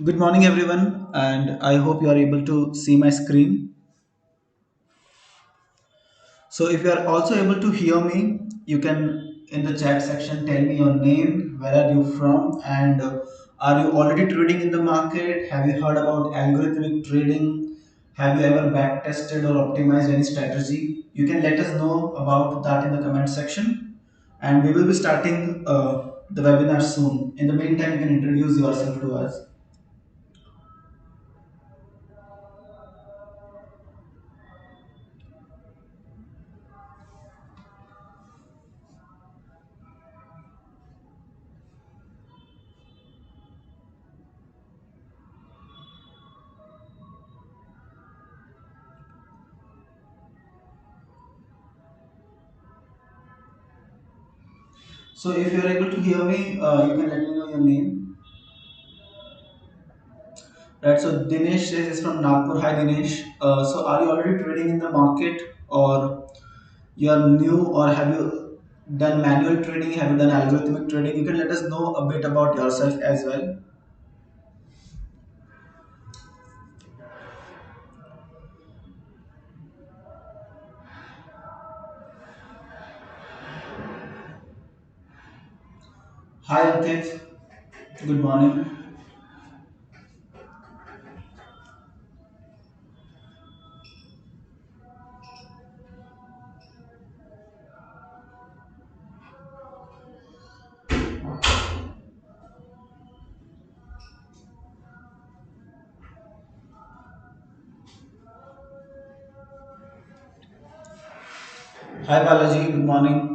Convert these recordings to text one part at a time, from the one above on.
Good morning, everyone, and I hope you are able to see my screen. So, if you are also able to hear me, you can in the chat section tell me your name, where are you from, and are you already trading in the market? Have you heard about algorithmic trading? Have you ever back tested or optimized any strategy? You can let us know about that in the comment section, and we will be starting the webinar soon. In the meantime, you can introduce yourself to us. So if you are able to hear me, you can let me know your name. Right. So Dinesh says is from Nagpur. Hi Dinesh. So are you already trading in the market, or you are new, or have you done manual trading? Have you done algorithmic trading? You can let us know a bit about yourself as well. Hi Ankit. Good morning. Hi Balaji. Good morning.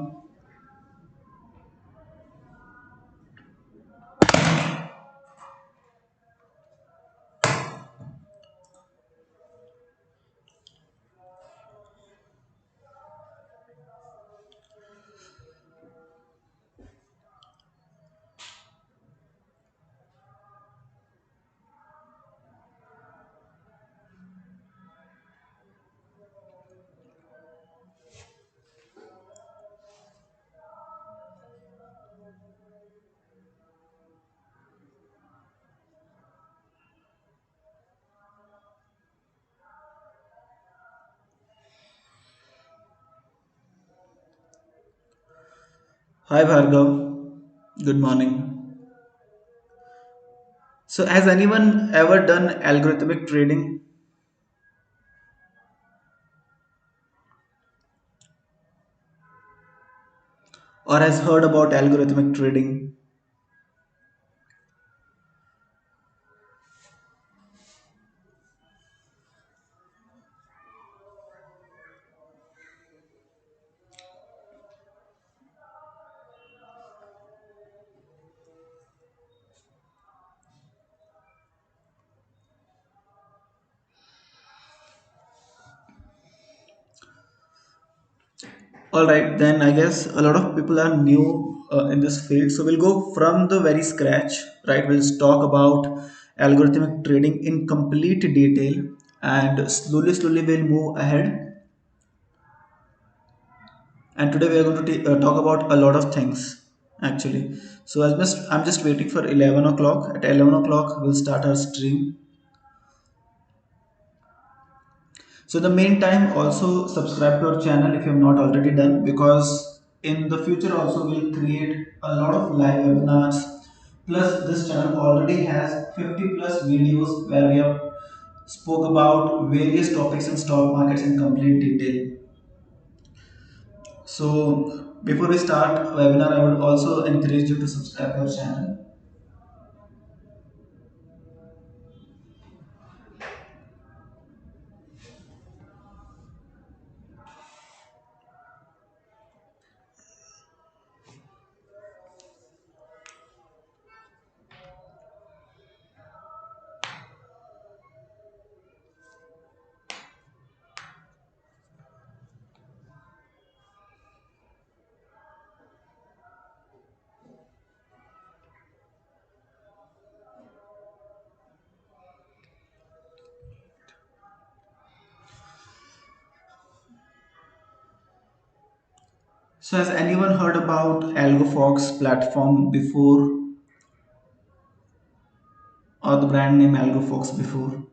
Hi Bhargav. Good morning. So has anyone ever done algorithmic trading or has heard about algorithmic trading? All right, then I guess a lot of people are new in this field. So we'll go from the very scratch, right? We'll talk about algorithmic trading in complete detail, and slowly we'll move ahead. And today we are going to talk about a lot of things actually. So I'm just waiting for 11 o'clock. At 11 o'clock, we'll start our stream. So in the meantime, also subscribe to our channel if you have not already done, because in the future also we'll create a lot of live webinars. Plus this channel already has 50 plus videos where we have spoke about various topics in stock markets in complete detail. So before we start webinar, I would also encourage you to subscribe to our channel. So has anyone heard about Algofox platform before, or the brand name Algofox before.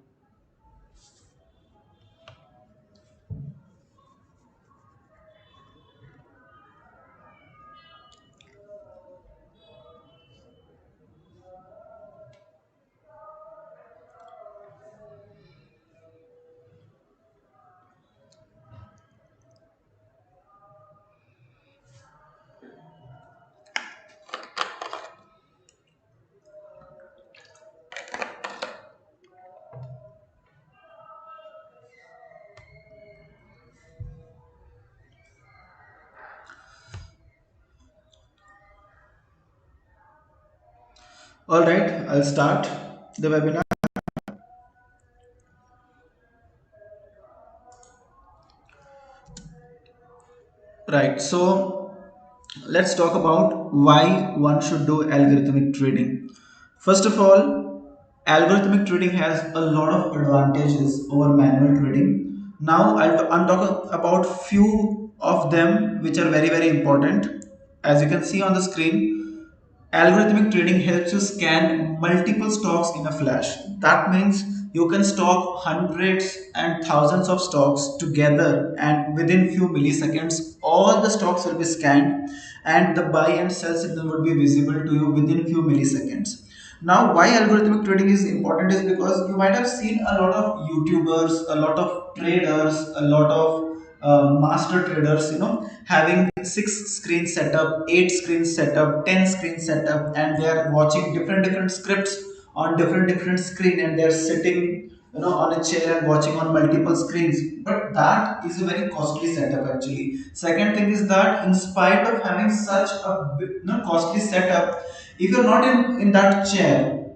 All right, I'll start the webinar. Right, so let's talk about why one should do algorithmic trading. First of all, algorithmic trading has a lot of advantages over manual trading. Now, I'm talking about few of them which are very important. As you can see on the screen, algorithmic trading helps you scan multiple stocks in a flash. That means you can stock hundreds and thousands of stocks together, and within few milliseconds, all the stocks will be scanned and the buy and sell signal will be visible to you within few milliseconds. Now, why algorithmic trading is important is because you might have seen a lot of YouTubers, a lot of traders, a lot of master traders, having six screen setup, eight screen setup, 10 screen setup, and they are watching different scripts on different screen, and they're sitting, on a chair and watching on multiple screens. But that is a very costly setup actually. Second thing is that in spite of having such a costly setup, if you're not in that chair,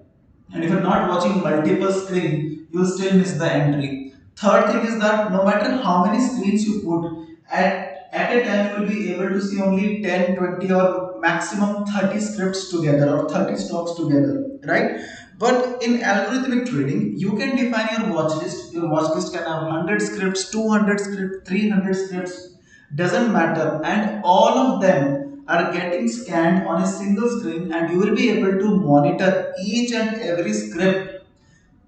and if you're not watching multiple screen, you'll still miss the entry. Third thing is that no matter how many screens you put, at a time you will be able to see only 10, 20, or maximum 30 scripts together or 30 stocks together, right? But in algorithmic trading, you can define your watch list. Your watch list can have 100 scripts, 200 scripts, 300 scripts, doesn't matter, and all of them are getting scanned on a single screen, and you will be able to monitor each and every script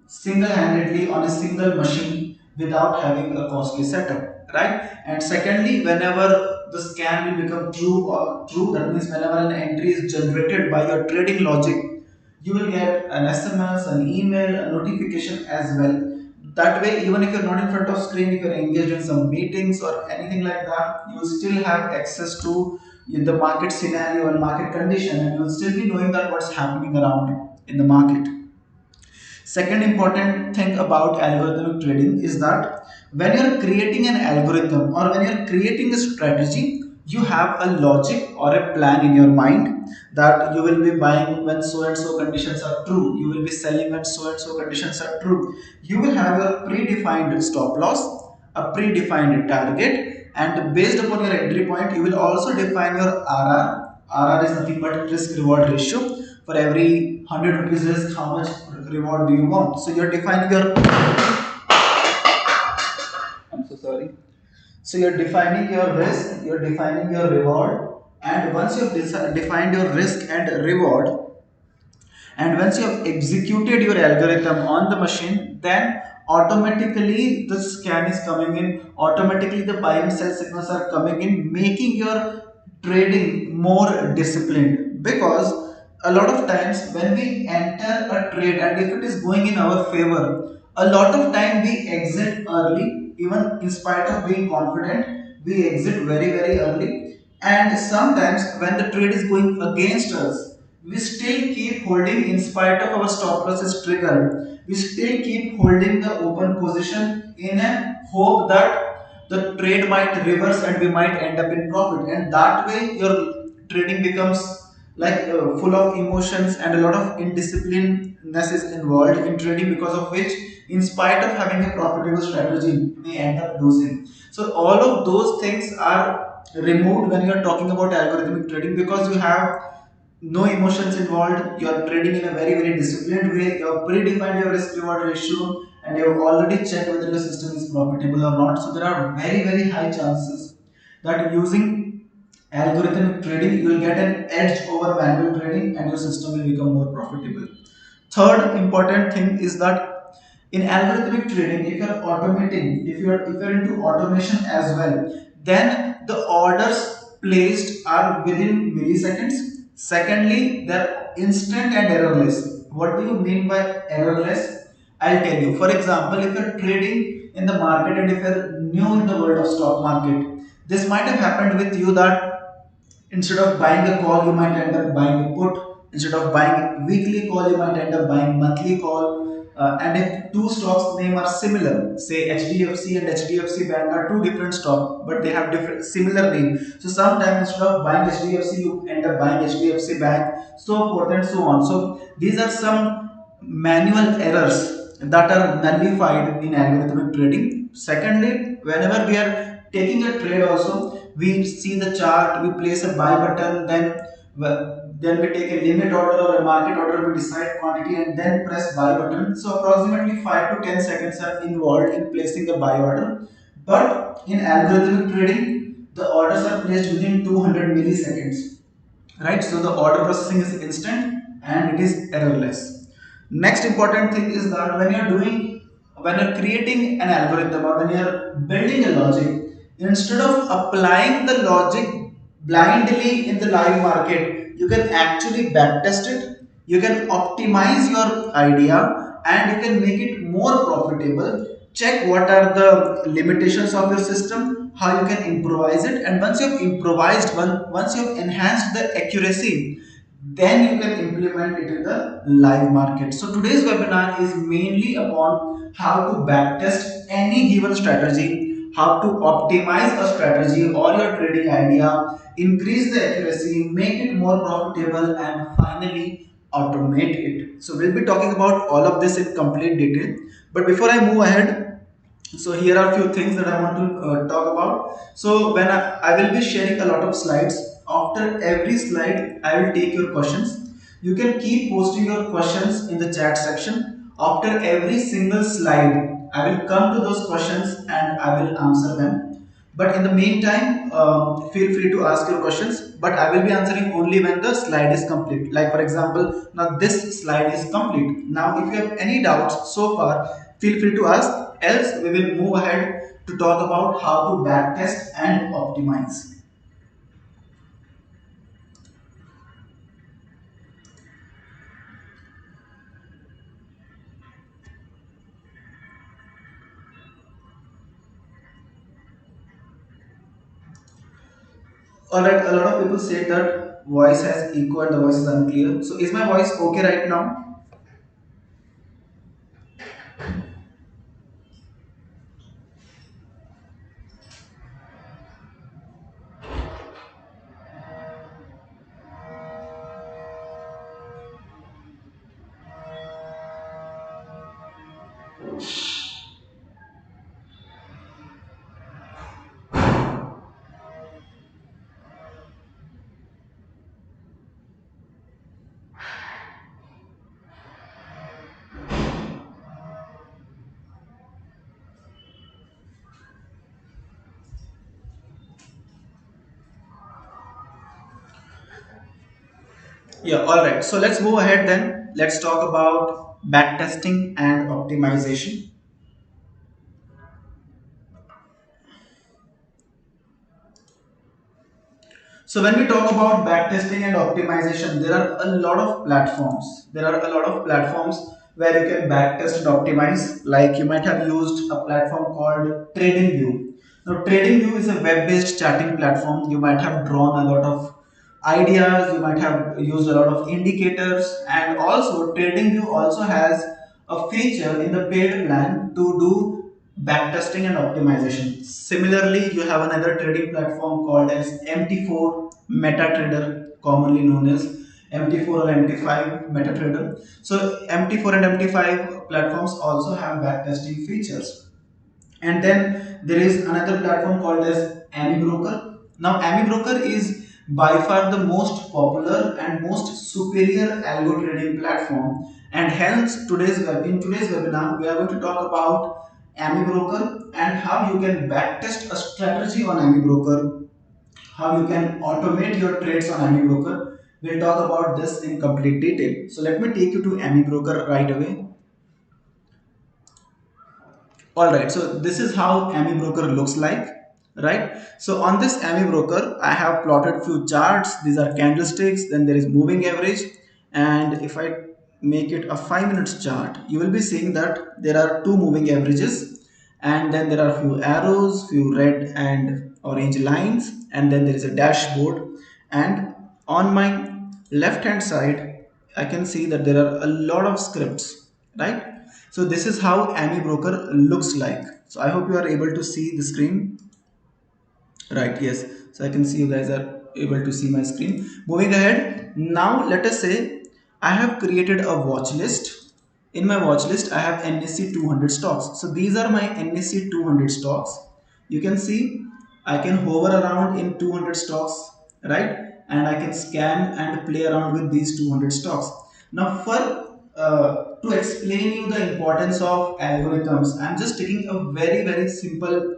single-handedly on a single machine without having a costly setup, right? And secondly, whenever the scan will become true, that means whenever an entry is generated by your trading logic, you will get an SMS, an email, a notification as well. That way, even if you're not in front of screen, if you're engaged in some meetings or anything like that, you will still have access to the market scenario and market condition, and you will still be knowing that what's happening around in the market. Second important thing about algorithmic trading is that when you're creating an algorithm or when you're creating a strategy, you have a logic or a plan in your mind that you will be buying when so and so conditions are true, you will be selling when so and so conditions are true. You will have a predefined stop loss, a predefined target, and based upon your entry point, you will also define your RR. RR is nothing but risk reward ratio. For every 100 rupees risk, how much reward do you want? So you're defining your, I'm so sorry. So you're defining your risk, you're defining your reward, and once you've defined your risk and reward, and once you have executed your algorithm on the machine, then automatically the scan is coming in, automatically the buy and sell signals are coming in, making your trading more disciplined. Because a lot of times when we enter a trade and if it is going in our favor, a lot of time we exit early, even in spite of being confident, we exit very early. And sometimes when the trade is going against us, we still keep holding in spite of our stop loss is triggered. We still keep holding the open position in a hope that the trade might reverse and we might end up in profit. And that way, your trading becomes like full of emotions, and a lot of indisciplinedness is involved in trading, because of which, in spite of having a profitable strategy, we end up losing. So all of those things are removed when you are talking about algorithmic trading, because you have no emotions involved. You are trading in a very disciplined way. You have predefined your risk reward ratio, and you have already checked whether your system is profitable or not. So there are very high chances that using algorithmic trading you will get an edge over manual trading, and your system will become more profitable. Third important thing is that in algorithmic trading, if you're automating, if you're into automation as well, then the orders placed are within milliseconds. Secondly, they're instant and errorless. What do you mean by errorless? I'll tell you. For example, if you're trading in the market and if you're new in the world of stock market, this might have happened with you that instead of buying a call, you might end up buying a put. Instead of buying weekly call, you might end up buying monthly call. And if two stocks name are similar, say HDFC and HDFC Bank are two different stocks, but they have different similar name. So sometimes instead of buying HDFC, you end up buying HDFC Bank, so forth and so on. So these are some manual errors that are nullified in algorithmic trading. Secondly, whenever we are taking a trade also, we see the chart, we place a buy button, then then we take a limit order or a market order, we decide quantity and then press buy button. So approximately 5 to 10 seconds are involved in placing a buy order. But in algorithmic trading, the orders are placed within 200 milliseconds, right? So the order processing is instant and it is errorless. Next important thing is that when you're creating an algorithm or when you're building a logic, instead of applying the logic blindly in the live market, you can actually backtest it, you can optimize your idea, and you can make it more profitable. Check what are the limitations of your system, how you can improvise it, and once you've improvised, once you've enhanced the accuracy, then you can implement it in the live market. So today's webinar is mainly upon how to backtest any given strategy, how to optimize a strategy or your trading idea, increase the accuracy, make it more profitable, and finally automate it. So we'll be talking about all of this in complete detail. But before I move ahead, so here are a few things that I want to talk about. So when I will be sharing a lot of slides. After every slide, I will take your questions. You can keep posting your questions in the chat section. After every single slide, I will come to those questions and I will answer them. But in the meantime, feel free to ask your questions. But I will be answering only when the slide is complete. Like for example, now this slide is complete. Now, if you have any doubts so far, feel free to ask. Else, we will move ahead to talk about how to backtest and optimize. Alright, a lot of people say that voice has echo and the voice is unclear. So, is my voice okay right now? Yeah, alright. So, let's move ahead then. Let's talk about backtesting and optimization. So when we talk about backtesting and optimization, there are a lot of platforms. There are a lot of platforms where you can backtest and optimize. Like you might have used a platform called TradingView. Now TradingView is a web-based chatting platform. You might have drawn a lot of ideas. You might have used a lot of indicators, and also TradingView also has a feature in the paid plan to do backtesting and optimization. Similarly, you have another trading platform called as MT4 MetaTrader, commonly known as MT4 or MT5 MetaTrader. So MT4 and MT5 platforms also have backtesting features. And then there is another platform called as AmiBroker. Now AmiBroker is by far the most popular and most superior algo trading platform, and hence in today's webinar we are going to talk about AmiBroker and how you can backtest a strategy on AmiBroker, how you can automate your trades on AmiBroker. We'll talk about this in complete detail. So let me take you to AMI broker right away. All right, so this is how AMI broker looks like, right? So on this AMI broker, I have plotted few charts. These are candlesticks, then there is moving average. And if I make it a 5 minutes chart, you will be seeing that there are two moving averages, and then there are few arrows, few red and orange lines, and then there is a dashboard. And on my left hand side, I can see that there are a lot of scripts, right? So this is how AMI broker looks like. So I hope you are able to see the screen. Right, yes. So I can see you guys are able to see my screen. Moving ahead, now let us say I have created a watch list. In my watch list, I have NSE 200 stocks. So these are my NSE 200 stocks. You can see I can hover around in 200 stocks, right? And I can scan and play around with these 200 stocks. Now, for to explain you the importance of algorithms, I'm just taking a very simple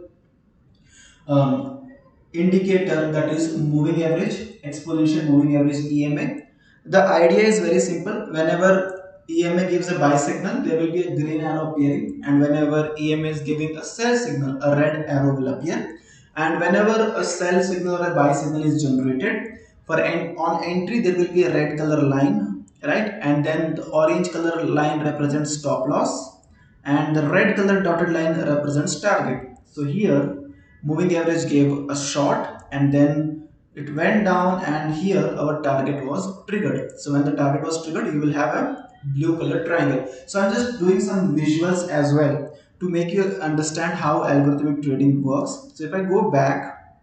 um, indicator, that is moving average, exponential moving average EMA. The idea is very simple. Whenever EMA gives a buy signal, there will be a green arrow appearing, and whenever EMA is giving a sell signal, a red arrow will appear. And whenever a sell signal or a buy signal is generated, on entry there will be a red color line, right? And then the orange color line represents stop loss, and the red color dotted line represents target. So here moving average gave a short, and then it went down, and here our target was triggered. So when the target was triggered, you will have a blue color triangle. So I'm just doing some visuals as well to make you understand how algorithmic trading works. So if I go back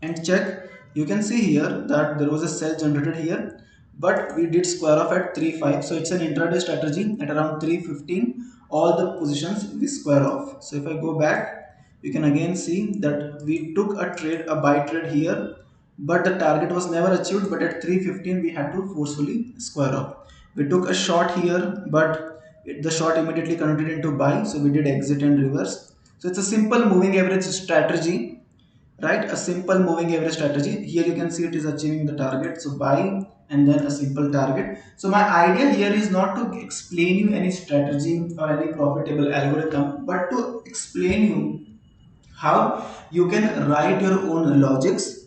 and check, you can see here that there was a cell generated here, but we did square off at 3.5. So it's an intraday strategy. At around 3:15 all the positions we square off. So if I go back, you can again see that we took a trade, a buy trade here, but the target was never achieved. But at 3:15 we had to forcefully square off. We took a short here, but the short immediately converted into buy, so we did exit and reverse. So it's a simple moving average strategy, right? A simple moving average strategy. Here you can see it is achieving the target, so buy and then a simple target. So my idea here is not to explain you any strategy or any profitable algorithm, but to explain you how you can write your own logics,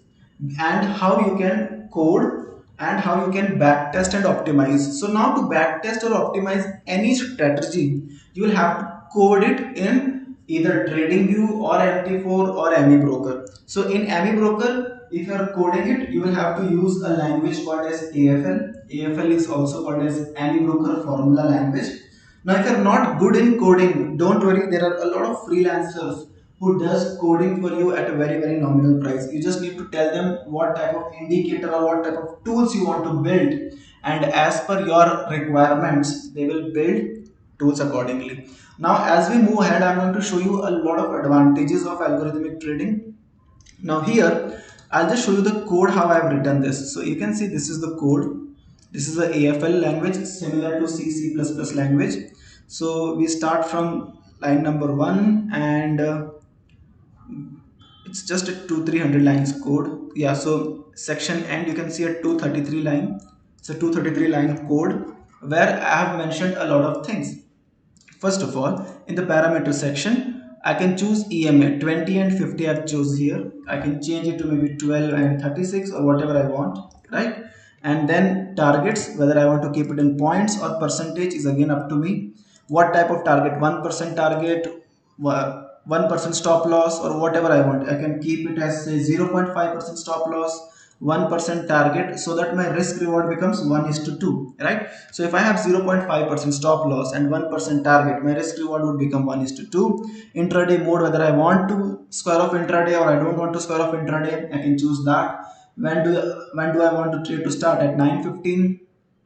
and how you can code, and how you can backtest and optimize. So now to backtest or optimize any strategy, you will have to code it in either TradingView or MT4 or AMI broker. So in AMI broker, if you are coding it, you will have to use a language called as AFL. AFL is also called as AMI broker formula language. Now, if you're not good in coding, don't worry. There are a lot of freelancers who does coding for you at a very nominal price. You just need to tell them what type of indicator or what type of tools you want to build, and as per your requirements, they will build tools accordingly. Now, as we move ahead, I'm going to show you a lot of advantages of algorithmic trading. Now here, I'll just show you the code how I've written this. So you can see this is the code. This is the AFL language, similar to C++ language. So we start from line number 1, and it's just a 200-300 lines code. Yeah, so section end, you can see a 233 line. It's a 233 line code where I have mentioned a lot of things. First of all, in the parameter section, I can choose EMA 20 and 50. I've choose here. I can change it to maybe 12 and 36 or whatever I want, right? And then targets, whether I want to keep it in points or percentage is again up to me. What type of target? 1% target, 1% stop loss, or whatever I want. I can keep it as say 0.5% stop loss, 1% target, so that my risk reward becomes 1:2, right? So if I have 0.5% stop loss and 1% target, my risk reward would become 1:2. Intraday mode, whether I want to square off intraday or I don't want to square off intraday, I can choose that. When do I want to trade to start? At 9:15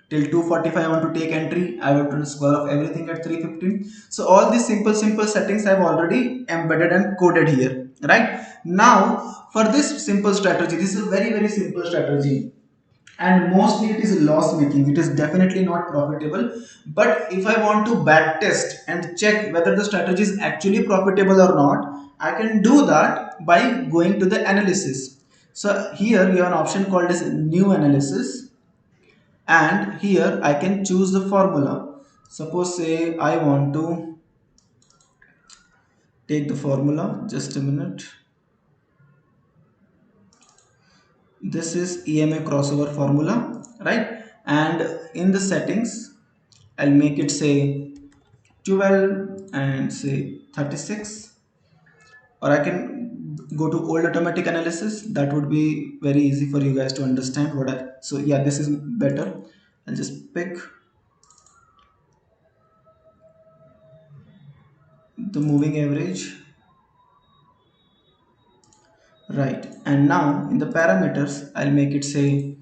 till 2:45 I want to take entry. I want to square off everything at 3:15. So all these simple settings I've already embedded and coded here, right? Now for this simple strategy, this is a very simple strategy, and mostly it is loss making. It is definitely not profitable. But if I want to back test and check whether the strategy is actually profitable or not, I can do that by going to the analysis. So here you have an option called as new analysis. and here I can choose the formula. Suppose say I want to take the formula, just a minute. This is EMA crossover formula, right? And in the settings, I'll make it say 12 and say 36, or I can go to old automatic analysis. That would be very easy for you guys to understand what I, so yeah, this is better. I'll just pick the moving average, right? And now in the parameters, I'll make it say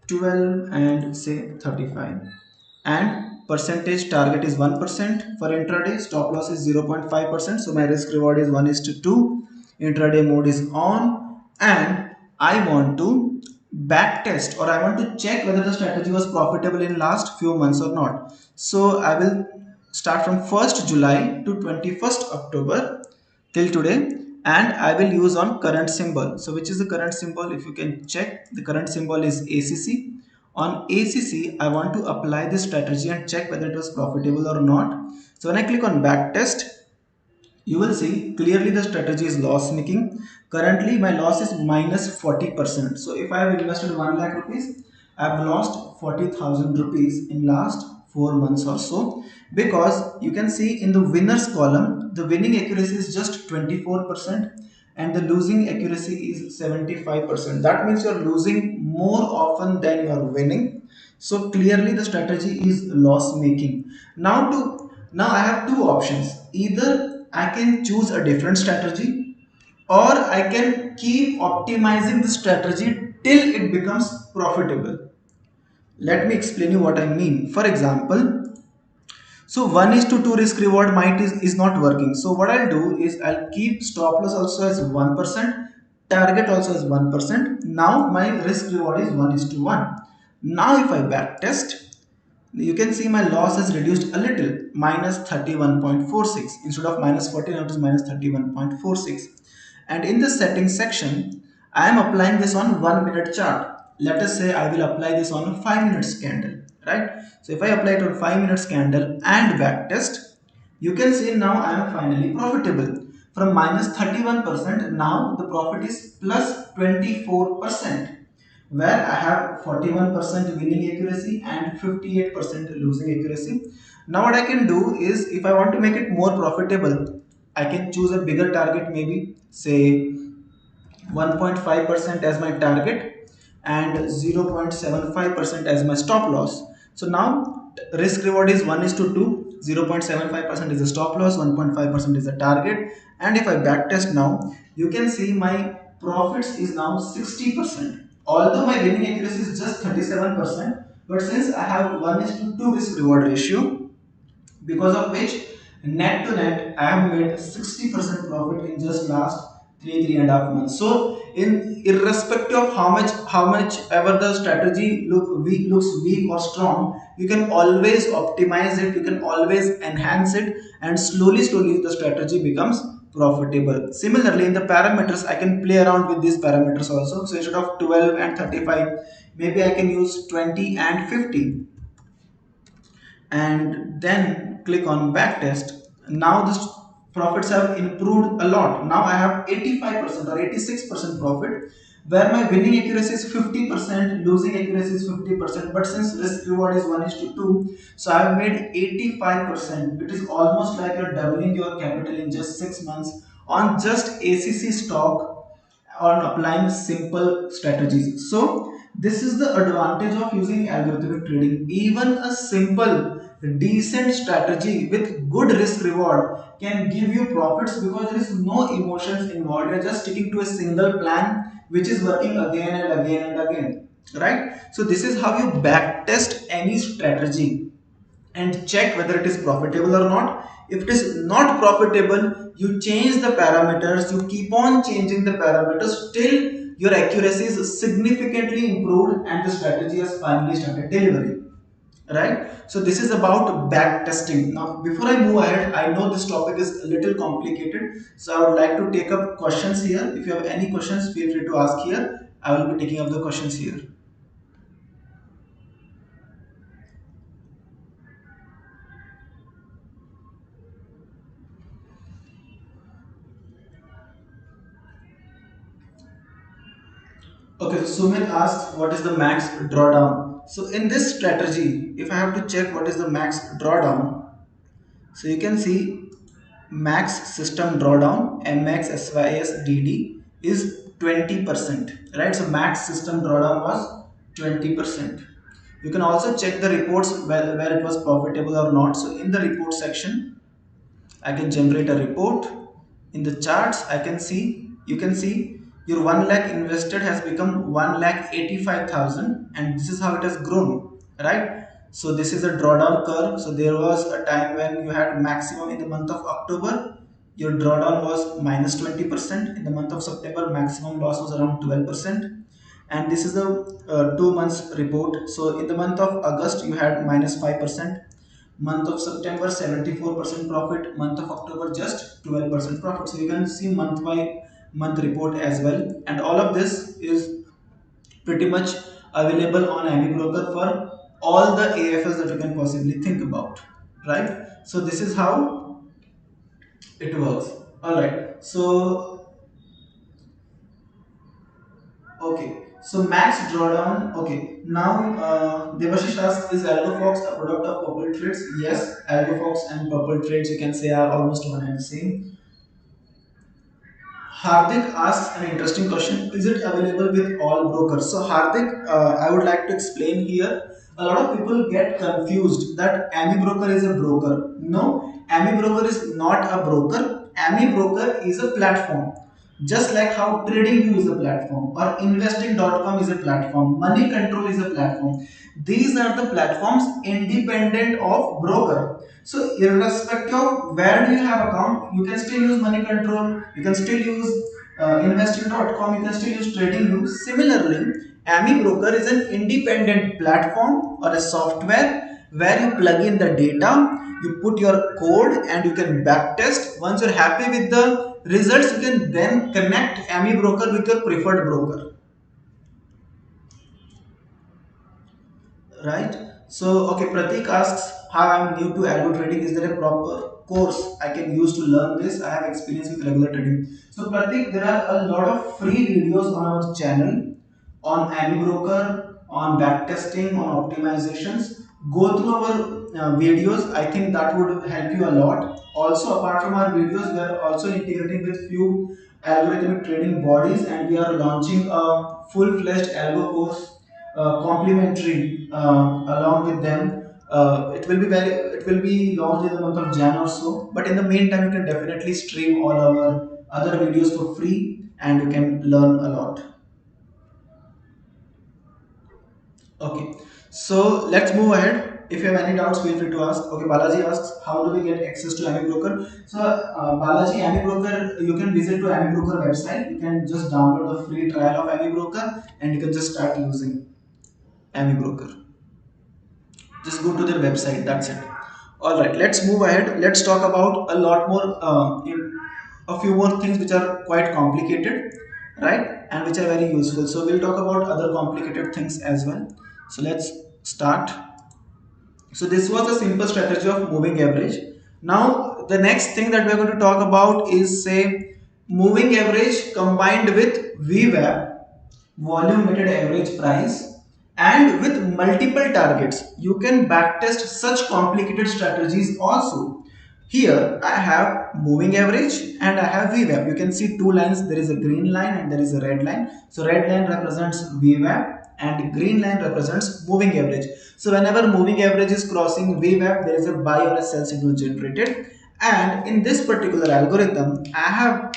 12 and say 35, and percentage target is 1% for intraday, stop loss is 0.5%, so my risk reward is 1 is to 2, intraday mode is on, and I want to back test, or I want to check whether the strategy was profitable in last few months or not. So I will start from 1st July to 21st October till today, and I will use on current symbol. So which is the current symbol? If you can check, the current symbol is ACC. On ACC, I want to apply this strategy and check whether it was profitable or not. So when I click on back test, you will see clearly the strategy is loss making. Currently my loss is minus 40%. So if I have invested 1 lakh rupees, I have lost 40,000 rupees in last 4 months or so, because you can see in the winners column the winning accuracy is just 24% and the losing accuracy is 75%. That means you're losing more often than you are winning. So clearly the strategy is loss making. Now I have two options. Either I can choose a different strategy, or I can keep optimizing the strategy till it becomes profitable. Let me explain you what I mean. For example, so 1 is to 2 risk reward might is not working. So what I'll do is I'll keep stop loss also as 1%, target also as 1%. Now my risk reward is 1 is to 1. Now if I back test, you can see my loss has reduced a little, minus 31.46. Instead of minus 40, now it is minus 31.46. And in the settings section, I am applying this on 1 minute chart. Let us say I will apply this on a 5 minutes candle, right? So if I apply it on 5 minutes candle and back test, you can see now I am finally profitable. From minus 31%, now the profit is plus 24%, where I have 41% winning accuracy and 58% losing accuracy. Now what I can do is, if I want to make it more profitable, I can choose a bigger target, maybe say 1.5% as my target and 0.75% as my stop loss. So now risk reward is 1 is to 2, 0.75% is the stop loss, 1.5% is the target. And if I back test now, you can see my profits is now 60%. Although my winning accuracy is just 37%, but since I have 1 is to 2 risk reward ratio, because of which net to net I have made 60% profit in just last 3.5 months. So in irrespective of how much ever the strategy looks weak or strong, you can always optimize it, you can always enhance it, and slowly the strategy becomes profitable. Similarly, in the parameters, I can play around with these parameters also. So instead of 12 and 35, maybe I can use 20 and 50, and then click on backtest. Now the profits have improved a lot. Now I have 85% or 86% profit, where my winning accuracy is 50%, losing accuracy is 50%, but since risk reward is 1 is to 2, so I have made 85%. It is almost like you're doubling your capital in just 6 months on just ACC stock, on applying simple strategies. So this is the advantage of using algorithmic trading. Even a simple decent strategy with good risk reward can give you profits, because there is no emotions involved. You're just sticking to a single plan which is working again and again and again, right? So this is how you back test any strategy and check whether it is profitable or not. If it is not profitable, you change the parameters, you keep on changing the parameters till your accuracy is significantly improved and the strategy has finally started delivering, right? So this is about back testing. Now before I move ahead, I know this topic is a little complicated, so I would like to take up questions here. If you have any questions, feel free to ask here. I will be taking up the questions here. Okay, so Sumit asks what is the max drawdown. So in this strategy, if I have to check what is the max drawdown, so you can see max system drawdown MXSYSDD is 20%, right? So max system drawdown was 20%. You can also check the reports where it was profitable or not. So in the report section, I can generate a report. In the charts, you can see your 1 lakh invested has become 1 lakh 85,000, and this is how it has grown, right? So this is a drawdown curve. So there was a time when you had maximum in the month of October, your drawdown was minus 20%. In the month of September, maximum loss was around 12%. And this is a 2 months report. So in the month of August, you had minus 5%. Month of September 74% profit, month of October just 12% profit. So you can see month by month report as well, and all of this is pretty much available on AmiBroker for all the AFS that you can possibly think about, right? So this is how it works. All right, so okay, so max drawdown. Okay, now Devashish asks, is Algofox a product of Purple Trades? Yes, Algofox and Purple Trades, you can say, are almost one and the same. Hardik asks an interesting question. Is it available with all brokers? So Hardik, I would like to explain here. A lot of people get confused that Ami Broker is a broker. No, Ami Broker is not a broker. Ami Broker is a platform. Just like how TradingView is a platform or investing.com is a platform, Money Control is a platform. These are the platforms independent of broker. So irrespective of where do you have account, you can still use Money Control, you can still use investing.com, you can still use TradingView. Similarly, Ami Broker is an independent platform or a software where you plug in the data, you put your code and you can backtest. Once you're happy with the results, you can then connect Ami Broker with your preferred broker. Right? So, okay, Pratik asks how I'm new to algo trading. Is there a proper course I can use to learn this? I have experience with regular trading. So, Pratik, there are a lot of free videos on our channel on Ami Broker, on backtesting, on optimizations. Go through our videos. I think that would help you a lot. Also, apart from our videos, we are also integrating with few algorithmic trading bodies, and we are launching a full-fledged algo course complimentary along with them. It will be launched in the month of Jan or so. But in the meantime, you can definitely stream all our other videos for free, and you can learn a lot. Okay, so let's move ahead. If you have any doubts, feel free to ask. Okay, Balaji asks, how do we get access to Ami Broker? So, Balaji, Ami Broker, you can visit to Ami Broker website. You can just download the free trial of Ami Broker, and you can just start using Ami Broker. Just go to their website, that's it. All right, let's move ahead. Let's talk about a lot more a few more things which are quite complicated, right, and which are very useful. So we'll talk about other complicated things as well. So let's start. So this was a simple strategy of moving average. Now the next thing that we're going to talk about is, say, moving average combined with VWAP, volume weighted average price, and with multiple targets. You can backtest such complicated strategies also. Here I have moving average and I have VWAP. You can see two lines. There is a green line and there is a red line. So red line represents VWAP and green line represents moving average. So whenever moving average is crossing VWAP, there is a buy or a sell signal generated. And in this particular algorithm, I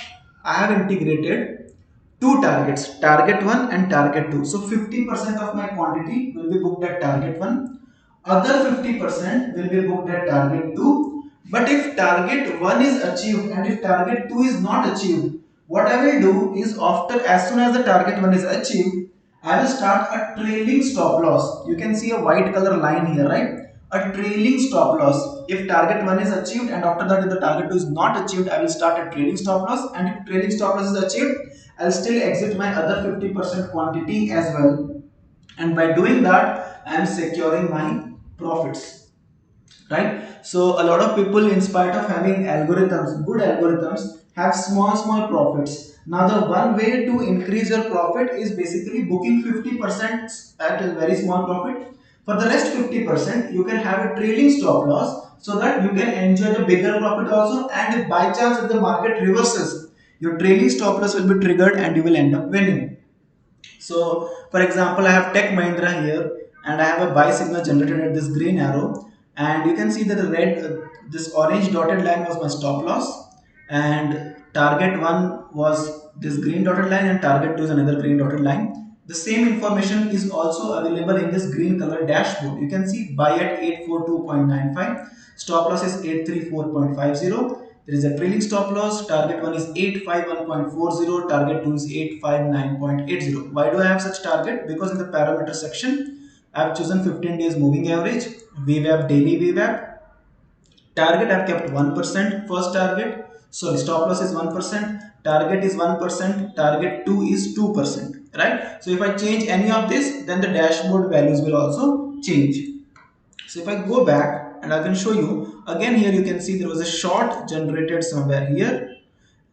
have integrated two targets, target 1 and target 2. So 50% of my quantity will be booked at target 1, other 50% will be booked at target 2. But if target 1 is achieved and if target 2 is not achieved, what I will do is, after as soon as the target 1 is achieved, I will start a trailing stop loss. You can see a white color line here, right? A trailing stop loss. If target 1 is achieved and after that if the target 2 is not achieved, I will start a trailing stop loss, and if trailing stop loss is achieved, I'll still exit my other 50% quantity as well. And by doing that, I am securing my profits, right? So a lot of people, in spite of having algorithms, good algorithms, have small profits. Now the one way to increase your profit is basically booking 50% at a very small profit. For the rest 50%, you can have a trailing stop loss so that you can enjoy the bigger profit also, and if by chance if the market reverses, your trailing stop loss will be triggered and you will end up winning. So, for example, I have Tech Mahindra here, and I have a buy signal generated at this green arrow, and you can see that the this orange dotted line was my stop loss, and target one was this green dotted line, and target two is another green dotted line. The same information is also available in this green color dashboard. You can see buy at 842.95, stop loss is 834.50. There is a trailing stop loss. Target 1 is 851.40. Target 2 is 859.80. Why do I have such target? Because in the parameter section, I have chosen 15 days moving average, VWAP daily VWAP. Target I have kept 1%. First target. Sorry, stop loss is 1%. Target is 1%. Target 2 is 2%. Right? So if I change any of this, then the dashboard values will also change. So if I go back and I can show you again, here you can see there was a short generated somewhere here,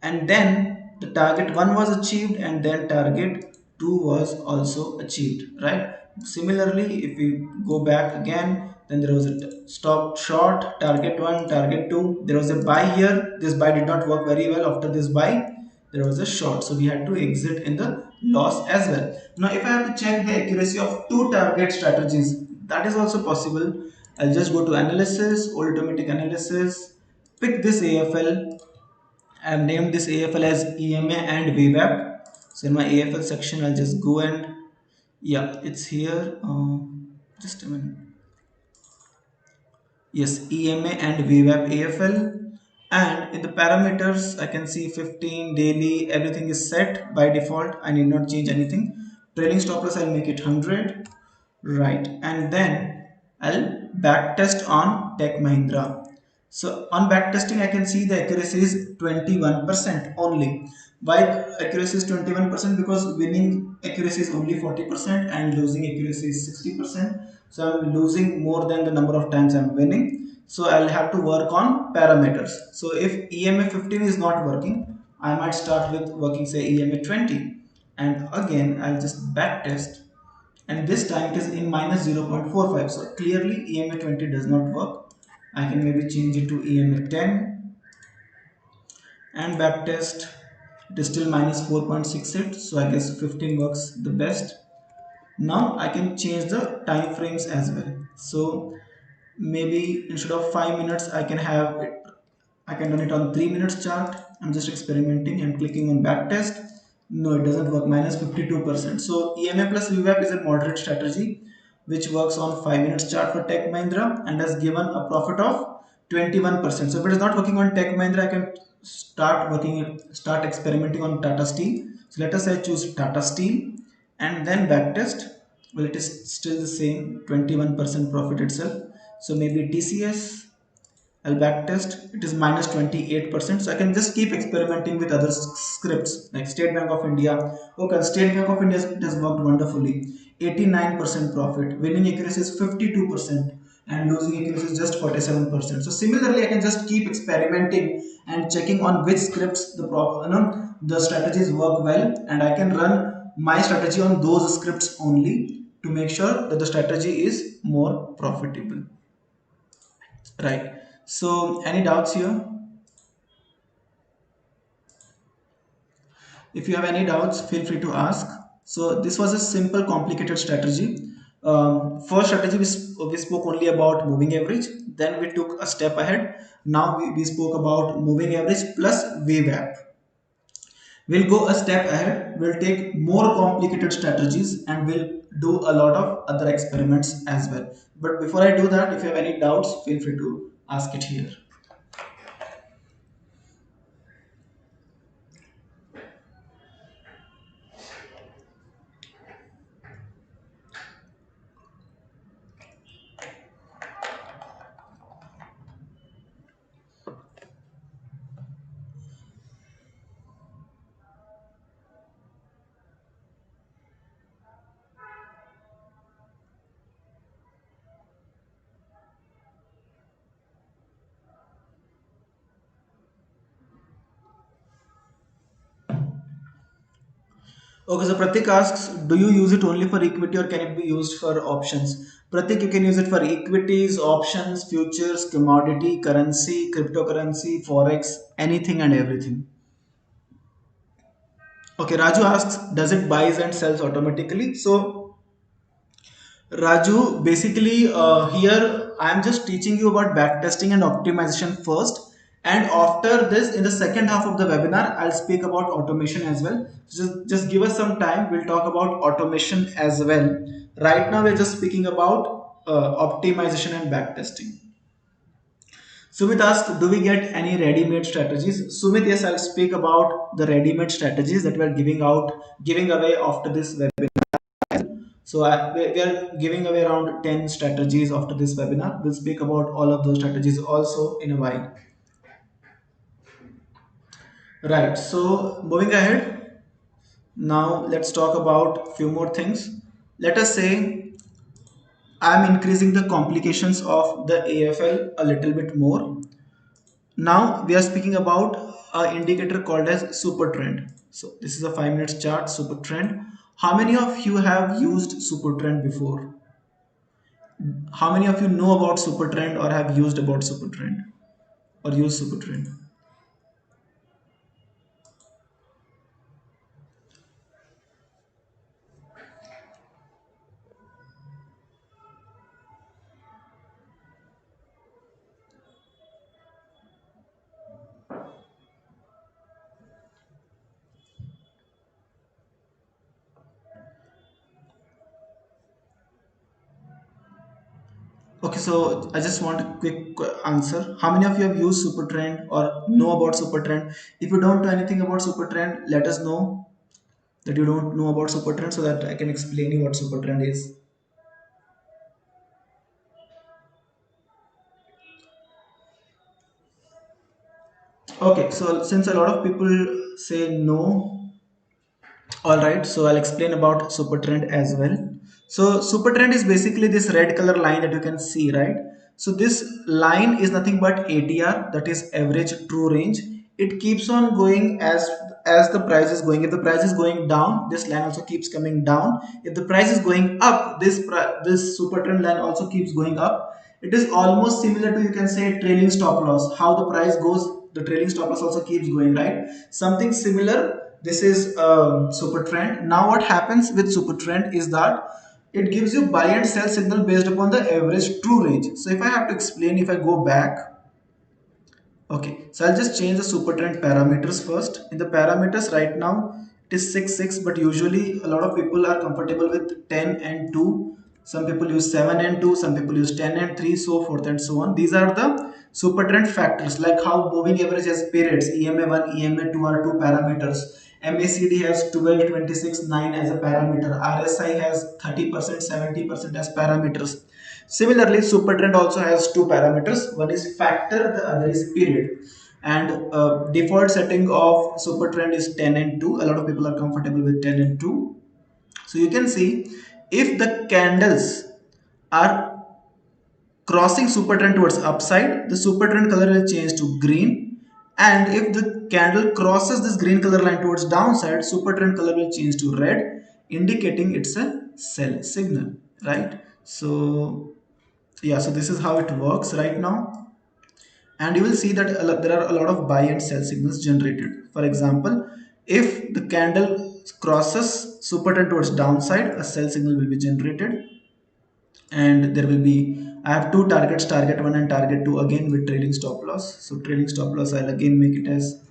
and then the target 1 was achieved and then target 2 was also achieved, right? Similarly, if we go back again, then there was a stop short, target 1, target 2, there was a buy here. This buy did not work very well. After this buy, there was a short, so we had to exit in the loss as well. Now if I have to check the accuracy of two target strategies, that is also possible. I'll just go to analysis, old automatic analysis, pick this AFL. I have named this AFL as EMA and VWAP. So in my AFL section, I'll just go and yeah, it's here. Just a minute. Yes, EMA and VWAP AFL. And in the parameters, I can see 15 daily, everything is set by default. I need not change anything. Trailing stop loss, I'll make it 100. Right. And then I'll backtest on Tech Mahindra. So on backtesting, I can see the accuracy is 21% only. Why accuracy is 21%? Because winning accuracy is only 40% and losing accuracy is 60%. So I'm losing more than the number of times I'm winning. So I'll have to work on parameters. So if EMA 15 is not working, I might start with working say EMA 20. And again, I'll just backtest, and this time it is in minus 0.45. So clearly EMA 20 does not work. I can maybe change it to EMA 10 and backtest. It is still minus 4.68, so I guess 15 works the best. Now I can change the time frames as well. So maybe instead of 5 minutes, I can have it, I can run it on 3 minutes chart. I'm just experimenting and clicking on backtest. No, it doesn't work, minus 52%. So EMA plus VWAP is a moderate strategy which works on 5 minutes chart for Tech Mahindra and has given a profit of 21%. So if it is not working on Tech Mahindra, I can start experimenting on Tata Steel. So let us say I choose Tata Steel and then backtest. Well, it is still the same 21% profit itself. So maybe TCS, I'll backtest, it is minus 28%. So I can just keep experimenting with other scripts like State Bank of India. Okay, State Bank of India, it has worked wonderfully. 89% profit, winning accuracy is 52% and losing accuracy is just 47%. So similarly, I can just keep experimenting and checking on which scripts the strategies work well, and I can run my strategy on those scripts only to make sure that the strategy is more profitable. Right. So, any doubts here? If you have any doubts, feel free to ask. So, this was a simple, complicated strategy. First strategy, we spoke only about moving average. Then we took a step ahead. Now we spoke about moving average plus VWAP. We'll go a step ahead. We'll take more complicated strategies and we'll do a lot of other experiments as well. But before I do that, if you have any doubts, feel free to ask it here. Okay, so Pratik asks, do you use it only for equity or can it be used for options? Pratik, you can use it for equities, options, futures, commodity, currency, cryptocurrency, forex, anything and everything. Okay, Raju asks, does it buys and sells automatically? So Raju, basically, here I am just teaching you about backtesting and optimization first. And after this, in the second half of the webinar, I'll speak about automation as well. Just give us some time. We'll talk about automation as well. Right now, we're just speaking about optimization and backtesting. Sumit asked, do we get any ready-made strategies? Sumit, yes, I'll speak about the ready-made strategies that we're giving away after this webinar. So we are giving away around 10 strategies after this webinar. We'll speak about all of those strategies also in a while. Right. So moving ahead, now let's talk about few more things. Let us say I'm increasing the complications of the AFL a little bit more. Now we are speaking about an indicator called as super trend. So this is a 5 minutes chart, super trend. How many of you have used super trend before? How many of you know about super trend or have used about super trend or use super trend? Okay, so I just want a quick answer. How many of you have used super trend or know about super trend? If you don't know anything about super trend, let us know that you don't know about super trend so that I can explain you what super trend is. Okay, so since a lot of people say no, all right, so I'll explain about super trend as well. So super trend is basically this red color line that you can see, right? So this line is nothing but ATR, that is average true range. It keeps on going as the price is going. If the price is going down, this line also keeps coming down. If the price is going up, this super trend line also keeps going up. It is almost similar to, you can say, trailing stop loss. How the price goes, the trailing stop loss also keeps going, right? Something similar. This is super trend. Now what happens with super trend is that it gives you buy and sell signal based upon the average true range. So if I have to explain, if I go back, okay, so I'll just change the super trend parameters first. In the parameters right now, it is 6, 6, but usually a lot of people are comfortable with 10 and 2. Some people use 7 and 2, some people use 10 and 3, so forth and so on. These are the super trend factors, like how moving average has periods. EMA1, EMA2 are two parameters. MACD has 12, 26, 9 as a parameter. RSI has 30%, 70% as parameters. Similarly, supertrend also has two parameters. One is factor, the other is period. And default setting of supertrend is 10 and 2. A lot of people are comfortable with 10 and 2. So you can see if the candles are crossing supertrend towards upside, the supertrend color will change to green. And if the candle crosses this green color line towards downside, supertrend color will change to red, indicating it's a sell signal, right? So yeah, so this is how it works right now, and you will see that there are a lot of buy and sell signals generated. For example, if the candle crosses super trend towards downside, a sell signal will be generated, and there will be, I have two targets, target 1 and target 2, again with trailing stop loss. So trailing stop loss, I'll again make it as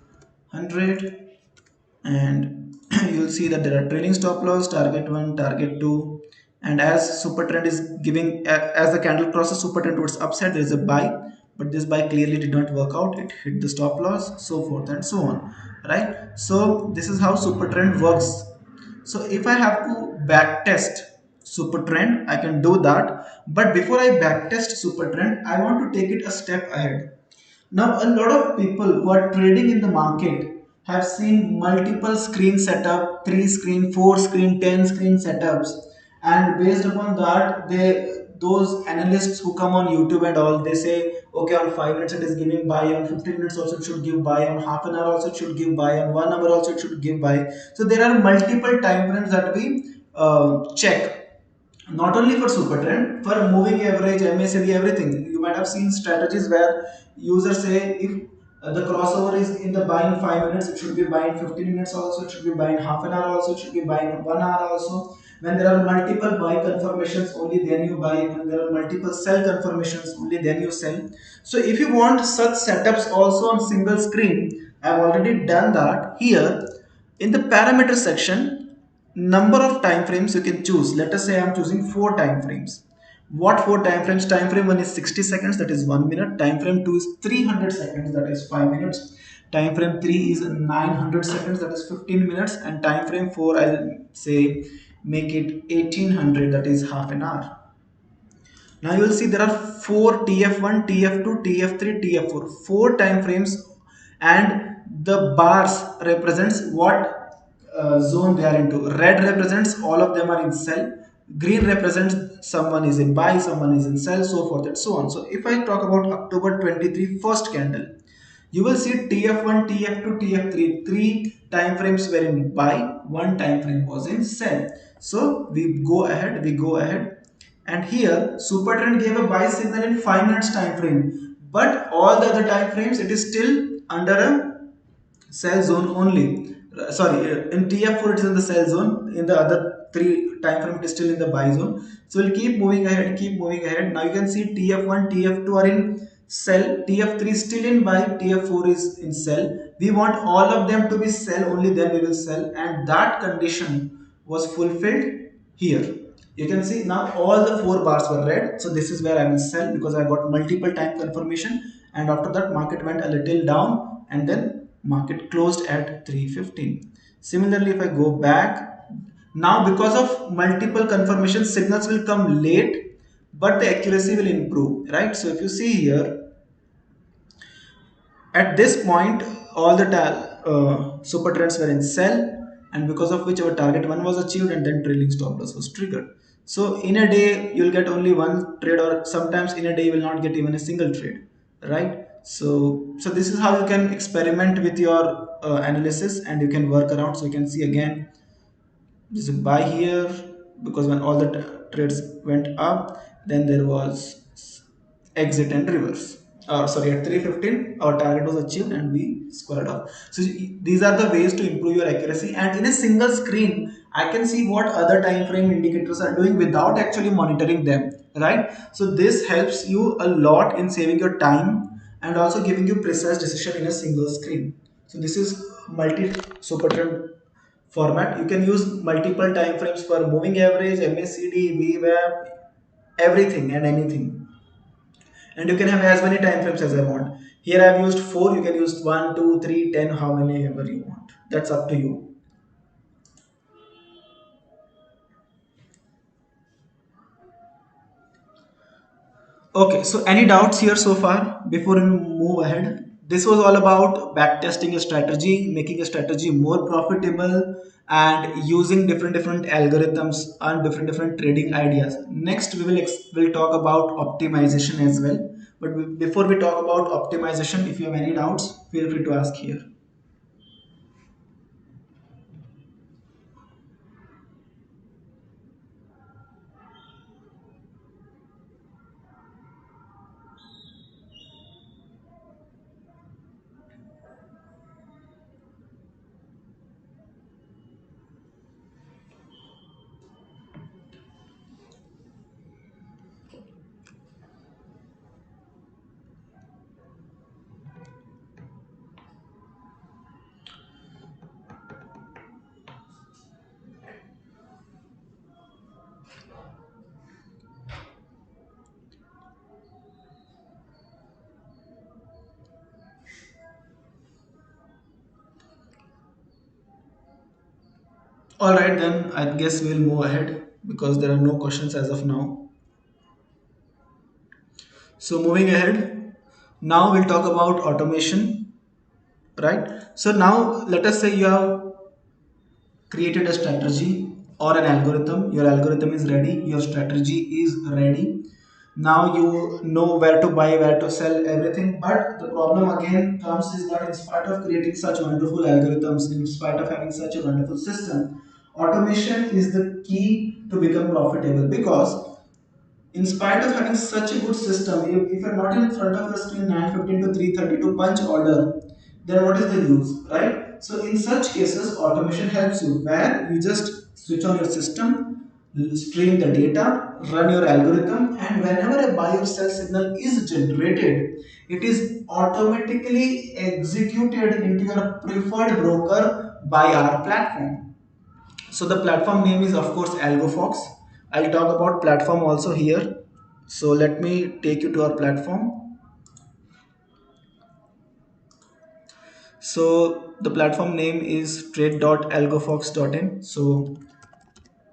100, and you'll see that there are trailing stop loss, target 1, target 2, and as super trend is giving, as the candle crosses super trend towards upside, there is a buy, but this buy clearly did not work out, it hit the stop loss, so forth and so on, right? So this is how super trend works. So if I have to back test super trend, I can do that, but before I back test super trend, I want to take it a step ahead. Now, a lot of people who are trading in the market have seen multiple screen setup, 3 screen, 4 screen, 10 screen setups, and based upon that, they those analysts who come on YouTube and all, they say, okay, on 5 minutes it is giving buy, on 15 minutes also it should give buy, on half an hour also it should give buy, on 1 hour also it should give buy. So there are multiple time frames that we check. Not only for super trend, for moving average, MACD, everything. You might have seen strategies where users say, if the crossover is in the buying 5 minutes, it should be buying 15 minutes also, it should be buying half an hour also, it should be buying 1 hour also. When there are multiple buy confirmations, only then you buy. When there are multiple sell confirmations, only then you sell. So if you want such setups also on single screen, I've already done that here. In the parameter section, number of time frames you can choose. Let us say I'm choosing 4 time frames. What 4 time frames? Time frame 1 is 60 seconds, that is 1 minute. Time frame 2 is 300 seconds, that is 5 minutes. Time frame 3 is 900 seconds, that is 15 minutes. And time frame 4, I'll say make it 1800, that is half an hour. Now you will see there are 4 TF1, TF2, TF3, TF4, 4 time frames, and the bars represents what zone they are into. Red represents all of them are in sell. Green represents someone is in buy, someone is in sell, so forth and so on. So if I talk about October 23 first candle, you will see TF1, TF2, TF3. 3 time frames were in buy, 1 time frame was in sell. So we go ahead, and here super trend gave a buy signal in 5 minutes time frame. But all the other time frames, it is still under a sell zone only. Sorry, in TF4 it is in the sell zone. In the other 3 time frame, it is still in the buy zone. So we'll keep moving ahead, keep moving ahead. Now you can see TF1, TF2 are in sell, TF3 is still in buy, TF4 is in sell. We want all of them to be sell, only then we will sell, and that condition was fulfilled here. You can see now all the 4 bars were red, so this is where I will sell because I got multiple time confirmation. And after that, market went a little down, and then market closed at 315. Similarly, if I go back now, because of multiple confirmation, signals will come late, but the accuracy will improve, right? So if you see here, at this point, all the super trends were in sell, and because of which our target one was achieved, and then trailing stop loss was triggered. So in a day, you'll get only one trade, or sometimes in a day you will not get even a single trade, right? So this is how you can experiment with your analysis, and you can work around. So you can see again, this is buy here, because when all the trades went up, then there was exit and reverse. Sorry, at 315 our target was achieved and we squared off. So these are the ways to improve your accuracy, and in a single screen I can see what other time frame indicators are doing without actually monitoring them, right? So this helps you a lot in saving your time and also giving you precise decision in a single screen. So this is multi super trend format. You can use multiple time frames for moving average, MACD, VWAP, everything and anything. And you can have as many time frames as I want. Here I have used 4. You can use 1, 2, 3, 10, how many ever you want. That's up to you. Okay, so any doubts here so far before we move ahead? This was all about backtesting a strategy, making a strategy more profitable, and using different algorithms and different trading ideas. Next, will talk about optimization as well. But before we talk about optimization, if you have any doubts, feel free to ask here. All right, then I guess we'll move ahead because there are no questions as of now. So moving ahead, now we'll talk about automation, right? So now let us say you have created a strategy or an algorithm. Your algorithm is ready, your strategy is ready. Now you know where to buy, where to sell, everything. But the problem again comes is that in spite of creating such wonderful algorithms, in spite of having such a wonderful system, automation is the key to become profitable. Because in spite of having such a good system, if you're not in front of the screen 9:15 to 3:30 to punch order, then what is the use, right? So in such cases, automation helps you, where you just switch on your system, stream the data, run your algorithm, and whenever a buy or sell signal is generated, it is automatically executed into your preferred broker by our platform. So the platform name is of course Algofox. I'll talk about platform also here. So let me take you to our platform. So the platform name is trade.algofox.in. So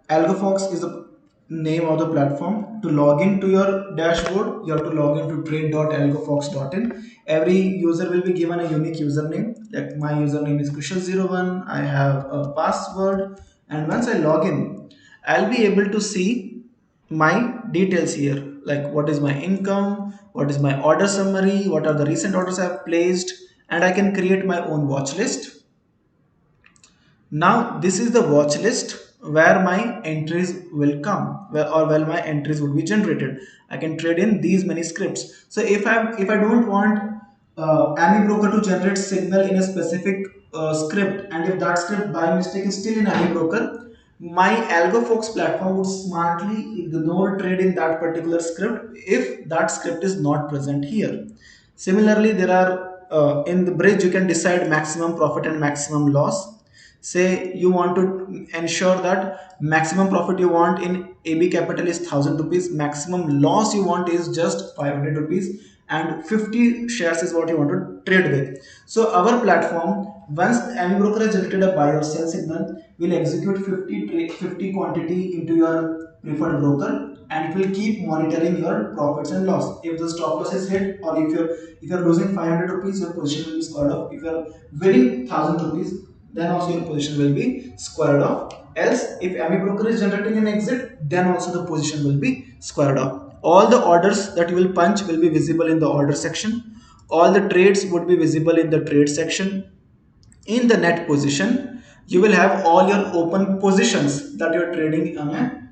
Algofox is the name of the platform. To log into your dashboard, you have to log into trade.algofox.in. Every user will be given a unique username. Like my username is Kushal01. I have a password, and once I log in, I'll be able to see my details here. Like what is my income, what is my order summary, what are the recent orders I've placed, and I can create my own watch list. Now this is the watch list where my entries will come, where my entries would be generated. I can trade in these many scripts. So if I don't want any broker to generate signal in a specific script, and if that script by mistake is still in any broker, my AlgoFox platform would smartly ignore trade in that particular script if that script is not present here. Similarly, there are in the bridge you can decide maximum profit and maximum loss. Say you want to ensure that maximum profit you want in AB capital is 1000 rupees, maximum loss you want is just 500 rupees, and 50 shares is what you want to trade with. So our platform, once any broker has generated a buy or sell signal, will execute 50 quantity into your preferred broker, and it will keep monitoring your profits and loss. If the stop loss is hit, or if you're losing 500 rupees, your position will be squared off. If you're winning 1000 rupees, then also your position will be squared off. Else, if any broker is generating an exit, then also the position will be squared off. All the orders that you will punch will be visible in the order section. All the trades would be visible in the trade section. In the net position, you will have all your open positions that you're trading on a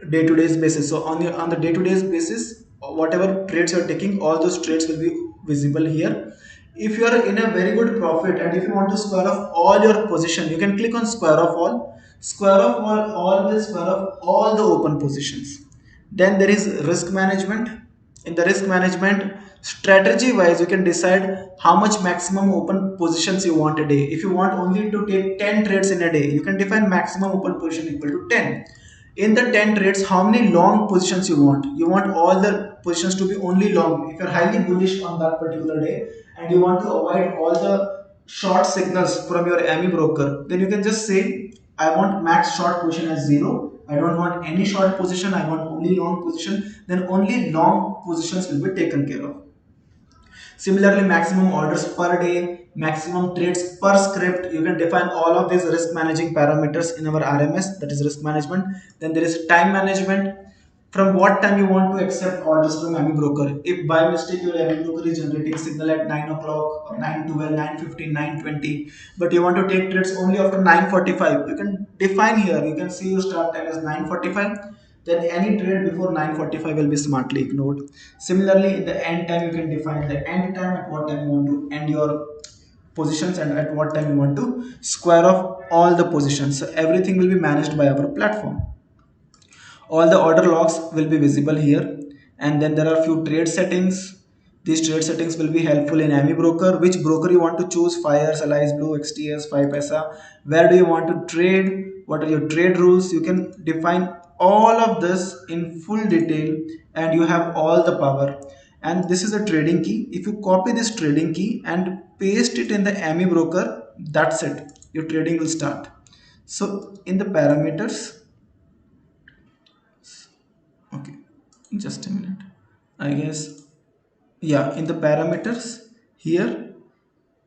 day-to-day basis. So on the day-to-day basis, whatever trades you're taking, all those trades will be visible here. If you are in a very good profit, and if you want to square off all your position, you can click on square off all. Square off all will square off all the open positions. Then there is risk management. In the risk management, strategy wise, you can decide how much maximum open positions you want a day. If you want only to take 10 trades in a day, you can define maximum open position equal to 10. In the 10 trades, how many long positions you want? You want all the positions to be only long. If you're highly bullish on that particular day, and you want to avoid all the short signals from your AMI broker, then you can just say, I want max short position as 0. I don't want any short position, I want only long position. Then only long positions will be taken care of. Similarly, maximum orders per day, maximum trades per script. You can define all of these risk managing parameters in our RMS, that is risk management. Then there is time management. From what time you want to accept orders from any broker. If by mistake your any broker is generating signal at 9 o'clock or 9:12, 9:15, 9:20, but you want to take trades only after 9:45, you can define here. You can see your start time as 9:45, then any trade before 9:45 will be smartly ignored. Similarly, in the end time, you can define the end time, at what time you want to end your positions, and at what time you want to square off all the positions. So everything will be managed by our platform. All the order logs will be visible here, and then there are few trade settings. These trade settings will be helpful in any broker. Which broker you want to choose, fires, allies blue, xts, 5 paisa, where do you want to trade, what are your trade rules. You can define all of this in full detail, and you have all the power. And this is a trading key. If you copy this trading key and paste it in the AMI broker, that's it, your trading will start. So in the parameters, okay, just a minute, I guess. Yeah, in the parameters here,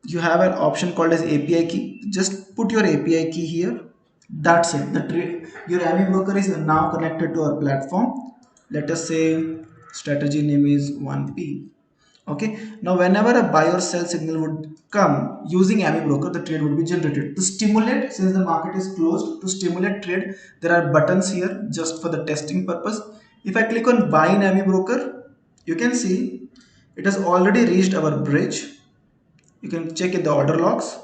you have an option called as API key. Just put your API key here. That's it. Your AMI broker is now connected to our platform. Let us say strategy name is 1P. Okay. Now, whenever a buy or sell signal would come using AMI broker, the trade would be generated. To stimulate, since the market is closed, to stimulate trade, there are buttons here just for the testing purpose. If I click on buy in AMI broker, you can see it has already reached our bridge. You can check in the order logs.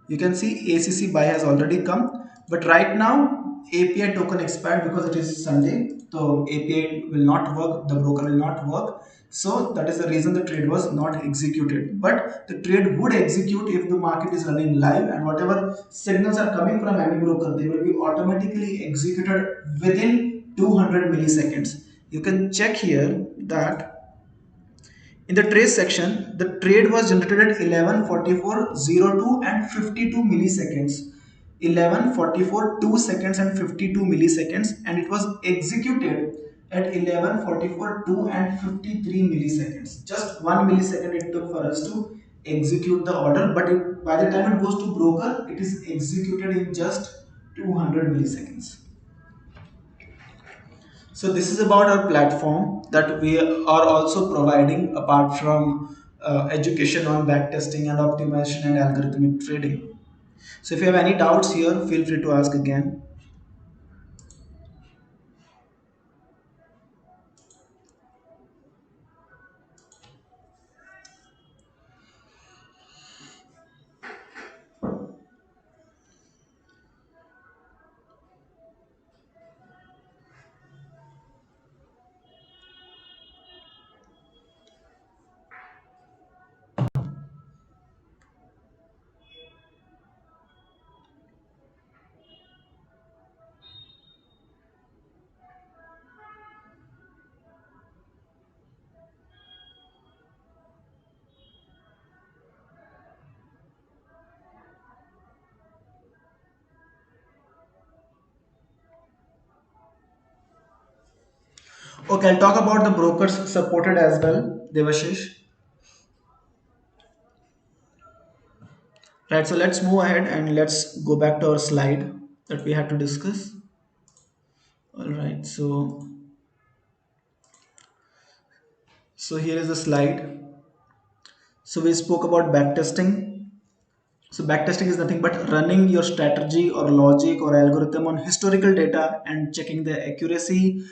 You can see ACC buy has already come, but right now API token expired because it is Sunday, so API will not work, the broker will not work. So that is the reason the trade was not executed, but the trade would execute if the market is running live, and whatever signals are coming from any broker, they will be automatically executed within 200 milliseconds. You can check here that in the trace section, the trade was generated at 11:44:02 and 52 milliseconds. 11:44 2 seconds and 52 milliseconds, and it was executed at 11:44 2 and 53 milliseconds. Just 1 millisecond it took for us to execute the order, but by the time it goes to broker, it is executed in just 200 milliseconds. So this is about our platform that we are also providing apart from education on backtesting and optimization and algorithmic trading. So if you have any doubts here, feel free to ask again. Okay, I'll talk about the brokers supported as well, Devashish. Right, so let's move ahead and let's go back to our slide that we had to discuss. All right, so here is the slide. So we spoke about backtesting. So backtesting is nothing but running your strategy or logic or algorithm on historical data and checking the accuracy,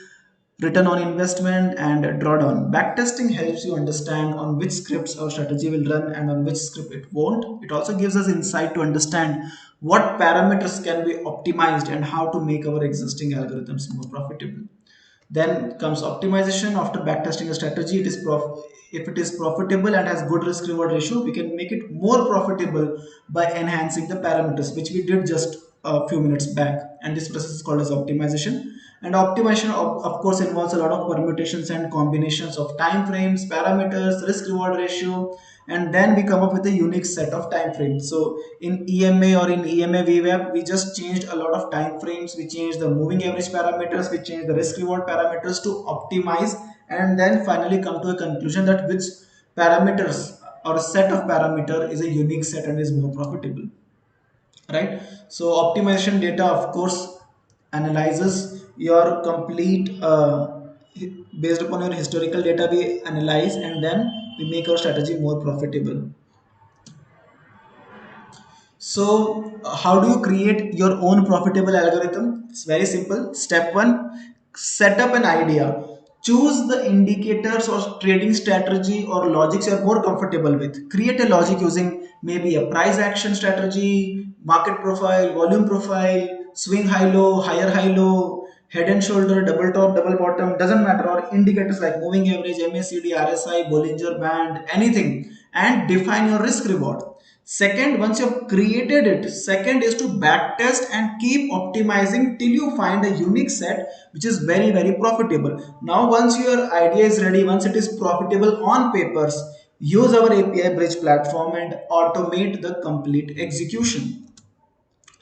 return on investment, and drawdown. Backtesting helps you understand on which scripts our strategy will run and on which script it won't. It also gives us insight to understand what parameters can be optimized and how to make our existing algorithms more profitable. Then comes optimization. After backtesting a strategy, if it is profitable and has good risk reward ratio, we can make it more profitable by enhancing the parameters, which we did just a few minutes back. And this process is called as optimization. And optimization, of course, involves a lot of permutations and combinations of time frames, parameters, risk reward ratio, and then we come up with a unique set of time frames. So in EMA or in EMA VWAP, we just changed a lot of time frames. We changed the moving average parameters, we changed the risk reward parameters to optimize, and then finally come to a conclusion that which parameters or a set of parameter is a unique set and is more profitable, right? So optimization data, of course, analyzes your complete based upon your historical data we analyze, and then we make our strategy more profitable. So, how do you create your own profitable algorithm? It's very simple. Step one, set up an idea. Choose the indicators or trading strategy or logics you're more comfortable with. Create a logic using maybe a price action strategy, market profile, volume profile, swing high low, higher high low, head and shoulder, double top, double bottom, doesn't matter, or indicators like moving average, MACD, RSI, Bollinger Band, anything, and define your risk reward. Second, once you've created it, second is to backtest and keep optimizing till you find a unique set which is very, very profitable. Now, once your idea is ready, once it is profitable on papers, use our API bridge platform and automate the complete execution,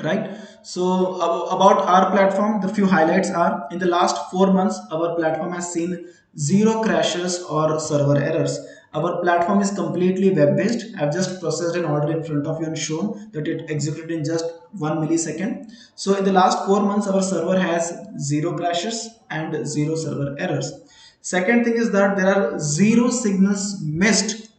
right? So about our platform, the few highlights are: in the last 4 months our platform has seen zero crashes or server errors. Our platform is completely web based. I've just processed an order in front of you and shown that it executed in just 1 millisecond. So in the last 4 months, our server has zero crashes and zero server errors. Second thing is that there are zero signals missed.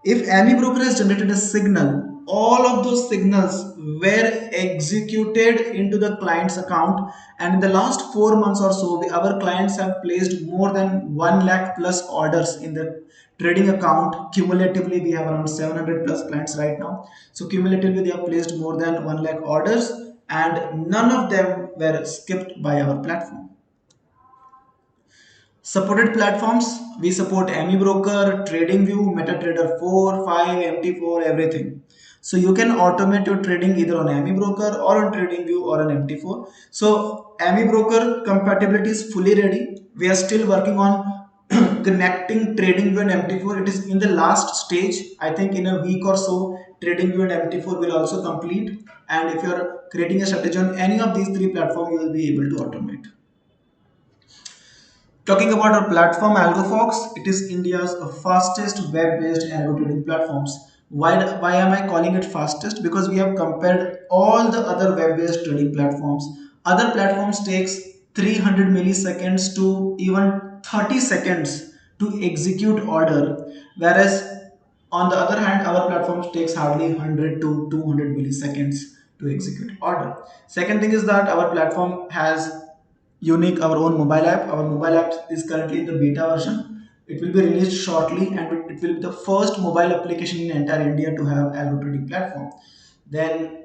If any broker has generated a signal, all of those signals were executed into the client's account, and in the last 4 months or so, our clients have placed more than 1 lakh plus orders in the trading account. Cumulatively, we have around 700 plus clients right now. So cumulatively, they have placed more than 1 lakh orders, and none of them were skipped by our platform. Supported platforms, we support AMI Broker, TradingView, MetaTrader 4, 5, MT4, everything. So you can automate your trading either on AMI Broker or on TradingView or on MT4. So AMI Broker compatibility is fully ready. We are still working on connecting TradingView and MT4. It is in the last stage. I think in a week or so, TradingView and MT4 will also complete. And if you are creating a strategy on any of these three platforms, you will be able to automate. Talking about our platform Algofox, it is India's fastest web-based algo trading platforms. Why am I calling it fastest? Because we have compared all the other web-based trading platforms. Other platforms takes 300 milliseconds to even 30 seconds to execute order, whereas on the other hand, our platform takes hardly 100 to 200 milliseconds to execute order. Second thing is that our platform has unique our own mobile app. Our mobile app is currently in the beta version. It will be released shortly, and it will be the first mobile application in entire India to have algo trading platform. Then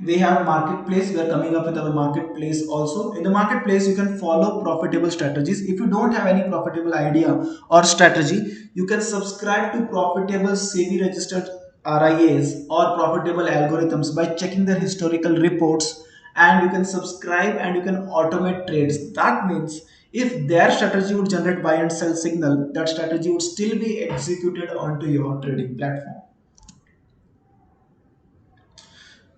we have marketplace. We are coming up with our marketplace also. In the marketplace, you can follow profitable strategies. If you don't have any profitable idea or strategy, you can subscribe to profitable SEBI registered RIAs or profitable algorithms by checking their historical reports, and you can subscribe and you can automate trades. That means if their strategy would generate buy and sell signal, that strategy would still be executed onto your trading platform.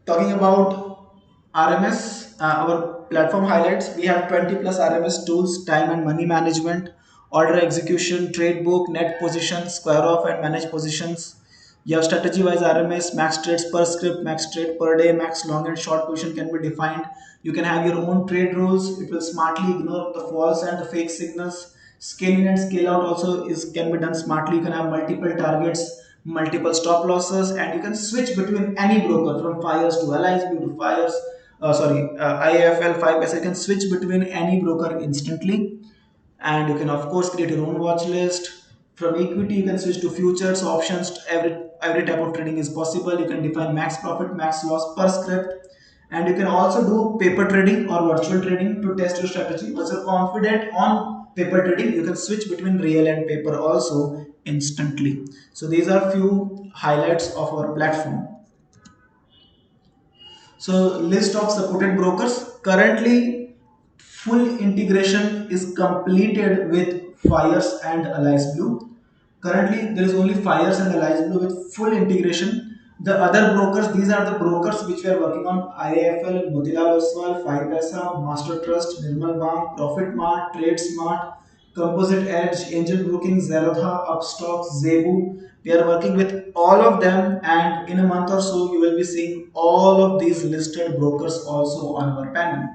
Talking about RMS, our platform highlights, we have 20 plus RMS tools, time and money management, order execution, trade book, net positions, square off and manage positions. You have strategy wise RMS, max trades per script, max trade per day, max long and short position can be defined. You can have your own trade rules. It will smartly ignore the false and the fake signals. Scale in and scale out also is can be done smartly. You can have multiple targets, multiple stop losses, and you can switch between any broker from fires to LISB to fires. IAFL 5 You can switch between any broker instantly, and you can of course create your own watch list. From equity, you can switch to futures, options. Every type of trading is possible. You can define max profit, max loss per script, and you can also do paper trading or virtual trading to test your strategy. Once you're confident on paper trading, you can switch between real and paper also instantly. So these are few highlights of our platform. So list of supported brokers. Currently, full integration is completed with Fires and Allies Blue. Currently, there is only Fires and Allies Blue with full integration. The other brokers, these are the brokers which we are working on: IIFL, Motilal Oswal, 5paisa, Master Trust, Nirmal Bang, Profit Mart, Trade Smart, Composite Edge, Angel Broking, Zerodha, Upstox, Zebu. We are working with all of them, and in a month or so, you will be seeing all of these listed brokers also on our panel.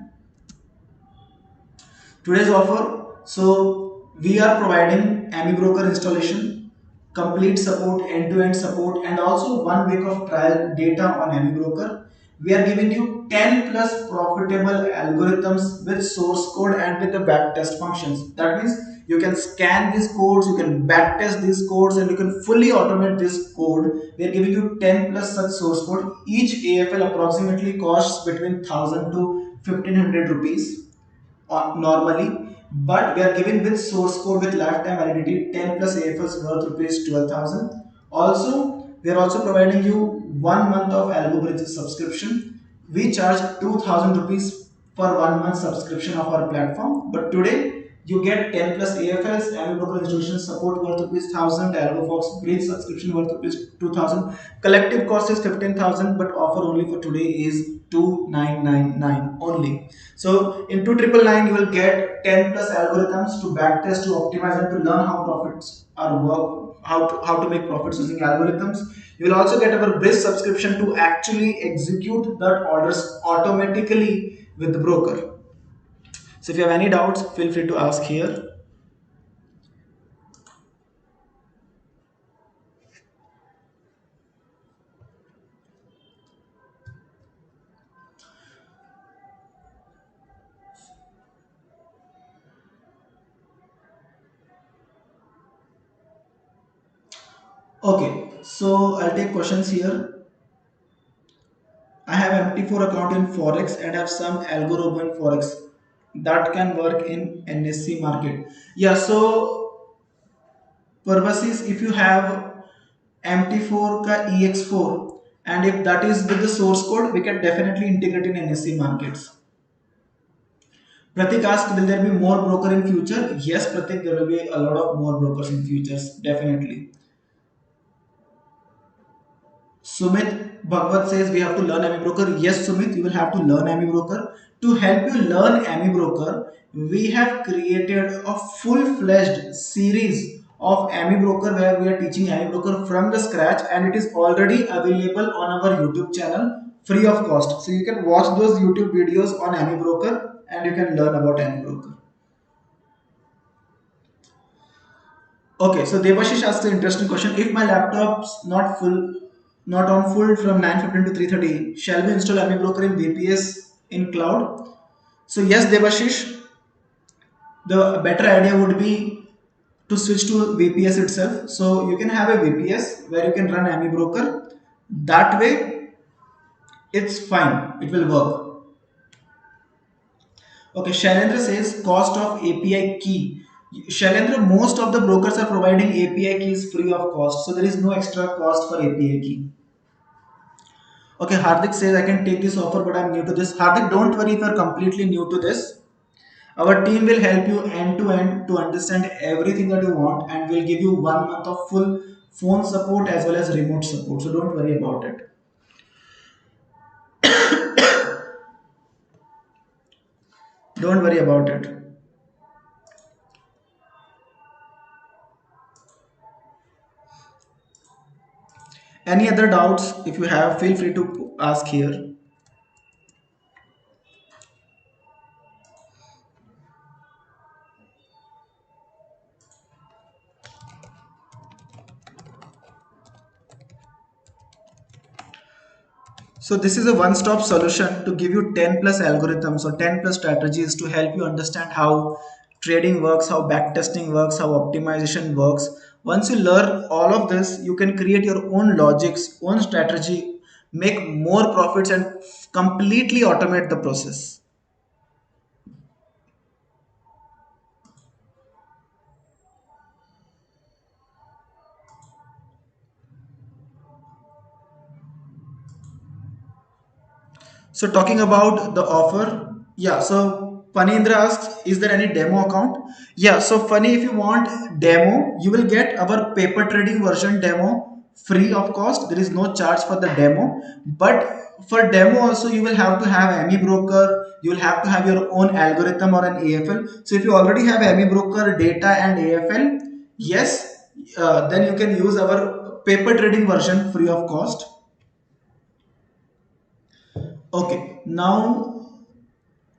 Today's offer, so we are providing AMI Broker installation, complete support, end-to-end support, and also 1 week of trial data on AMI Broker. We are giving you 10 plus profitable algorithms with source code and with the backtest functions. That means you can scan these codes, you can backtest these codes, and you can fully automate this code. We are giving you 10 plus such source code. Each AFL approximately costs between 1000 to 1500 rupees normally, but we are giving with source code with lifetime validity 10 plus AFS worth rupees 12,000. Also, we are also providing you 1 month of Algo Bridge subscription. We charge 2,000 rupees for 1 month subscription of our platform, but today you get 10 plus AFS, Algo Broker institution support worth rupees 1,000, Algofox Bridge subscription worth rupees 2,000. Collective cost is 15,000, but offer only for today is 2,999 only. So in 2,999 you will get 10 plus algorithms to backtest, to optimize, and to learn how profits our work, how to make profits using algorithms. You will also get our Brisk subscription to actually execute that orders automatically with the broker. So if you have any doubts, feel free to ask here. Okay, so I'll take questions here. I have MT4 account in Forex and have some algorithm in Forex that can work in NSC market. Yeah, so purposes if you have MT4 ka EX4 and if that is with the source code, we can definitely integrate in NSC markets. Pratik asked, will there be more broker in future? Yes, Pratik, there will be a lot of more brokers in futures, definitely. Sumit Bhagwat says we have to learn AMI broker. Yes, Sumit, you will have to learn AMI broker. To help you learn AMI broker, we have created a full-fledged series of AMI broker where we are teaching AMI broker from the scratch, and it is already available on our YouTube channel free of cost. So you can watch those YouTube videos on AMI broker and you can learn about AMI broker. Okay, so Devashish asks an interesting question. If my laptop's not on full from 9:15 to 3:30, shall we install AMI Broker in VPS in cloud? So yes, Devashish, the better idea would be to switch to VPS itself. So you can have a VPS where you can run AMI Broker. That way, it's fine. It will work. Okay, Shailendra says cost of API key. Shailendra, most of the brokers are providing API keys free of cost, so there is no extra cost for API key. Okay, Hardik says I can take this offer, but I'm new to this. Hardik, don't worry if you're completely new to this. Our team will help you end to end to understand everything that you want, and we'll give you 1 month of full phone support as well as remote support. So don't worry about it. Don't worry about it. Any other doubts, if you have, feel free to ask here. So this is a one-stop solution to give you 10 plus algorithms or 10 plus strategies to help you understand how trading works, how backtesting works, how optimization works. Once you learn all of this, you can create your own logics, own strategy, make more profits and completely automate the process. So talking about the offer, yeah. So Panindra asks, is there any demo account? Yeah. So Funny, if you want demo, you will get our paper trading version demo free of cost. There is no charge for the demo. But for demo also, you will have to have AMI broker. You will have to have your own algorithm or an AFL. So if you already have AMI broker data and AFL, yes, then you can use our paper trading version free of cost. Okay, now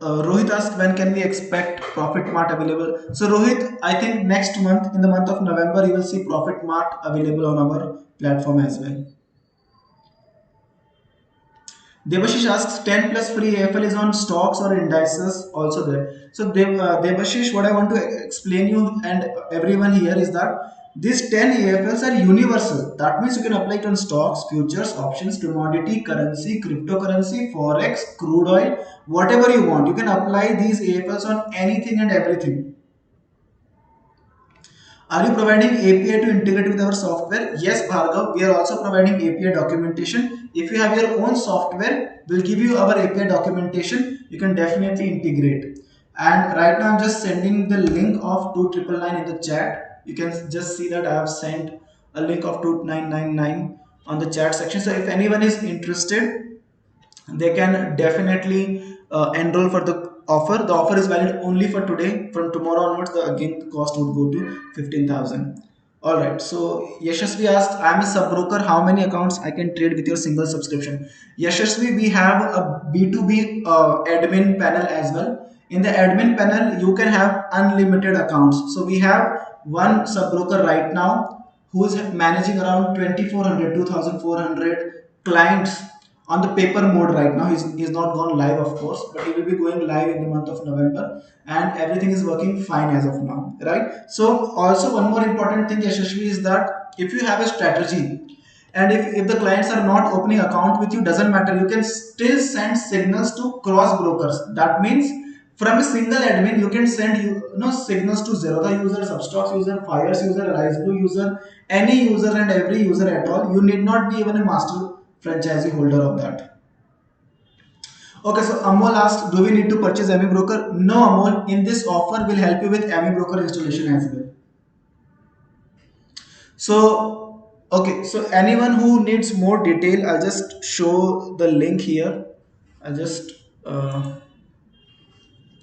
Rohit asked when can we expect Profit Mart available. So Rohit, I think next month in the month of November you will see Profit Mart available on our platform as well. Devashish asks 10 plus free AFL is on stocks or indices also there. So Devashish, what I want to explain you and everyone here is that these 10 AFLs are universal. That means you can apply it on stocks, futures, options, commodity, currency, cryptocurrency, forex, crude oil, whatever you want. You can apply these AFLs on anything and everything. Are you providing API to integrate with our software? Yes, Bhargav, we are also providing API documentation. If you have your own software, we'll give you our API documentation. You can definitely integrate. And right now, I'm just sending the link of 2999 in the chat. You can just see that I have sent a link of 2999 on the chat section. So if anyone is interested, they can definitely enroll for the offer. The offer is valid only for today. From tomorrow onwards, the again the cost would go to 15,000. All right. So Yashasvi asked, I'm a sub broker. How many accounts I can trade with your single subscription? Yashasvi, we have a B2B admin panel as well. In the admin panel, you can have unlimited accounts. So we have one sub broker right now who is managing around 2400, 2400 clients on the paper mode right now. He's not gone live, of course, but he will be going live in the month of November, and everything is working fine as of now, right? So also one more important thing, Yashashvi, is that if you have a strategy and if the clients are not opening account with you, doesn't matter, you can still send signals to cross brokers. That means from a single admin you can send signals to Zerodha user, Substocks user, Fires user, Rise Blue user, any user and every user at all. You need not be even a master franchisee holder of that. Okay, so Amol asked, do we need to purchase AMI broker? No, Amol, in this offer will help you with AMI broker installation as well. So, okay, so anyone who needs more detail, I'll just show the link here. I'll just,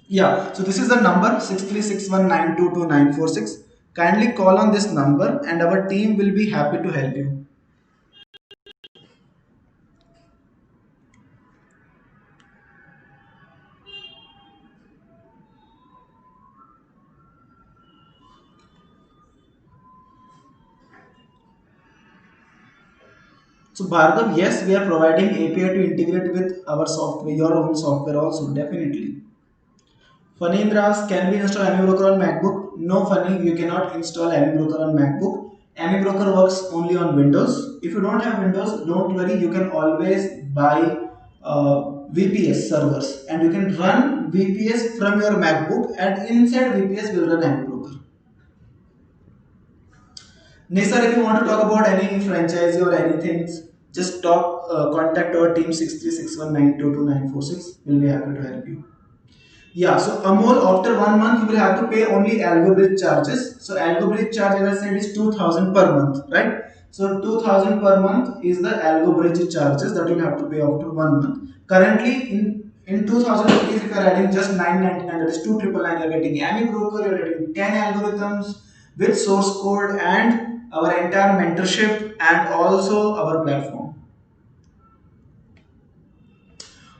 yeah, so this is the number 6361922946. Kindly call on this number and our team will be happy to help you. So, Bhargav, yes, we are providing API to integrate with our software, your own software also, definitely. Funny asks, can we install AMI Broker on MacBook? No, Funny, you cannot install AMI Broker on MacBook. AMI Broker works only on Windows. If you don't have Windows, don't worry, you can always buy VPS servers and you can run VPS from your MacBook, and inside VPS will run AMI Broker. Nisar, if you want to talk about any franchise or anything, just contact our team 6361922946. We'll be happy to help you. Yeah, so Amol, after 1 month, you will have to pay only Algobridge charges. So Algobridge charge, as I said, is 2000 per month, right? So 2000 per month is the Algobridge charges that you'll have to pay after 1 month. Currently, in 2000 rupees, if you're adding just 999, that is 2999, you're getting AMI broker, you're getting 10 algorithms with source code and our entire mentorship and also our platform.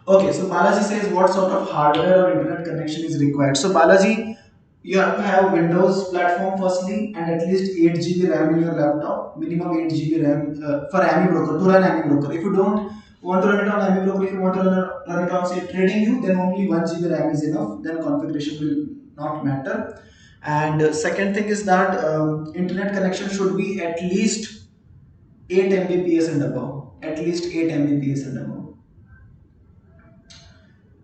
Okay, so Balaji says what sort of hardware or internet connection is required. So Balaji, you have to have Windows platform firstly and at least 8 GB RAM in your laptop, minimum 8 GB RAM for AMI broker, to run AMI broker. If you don't want to run it on AMI broker, if you want to run it on say TradingView, then only 1 GB RAM is enough. Then configuration will not matter. And second thing is that internet connection should be at least 8 Mbps and above. At least 8 Mbps and above.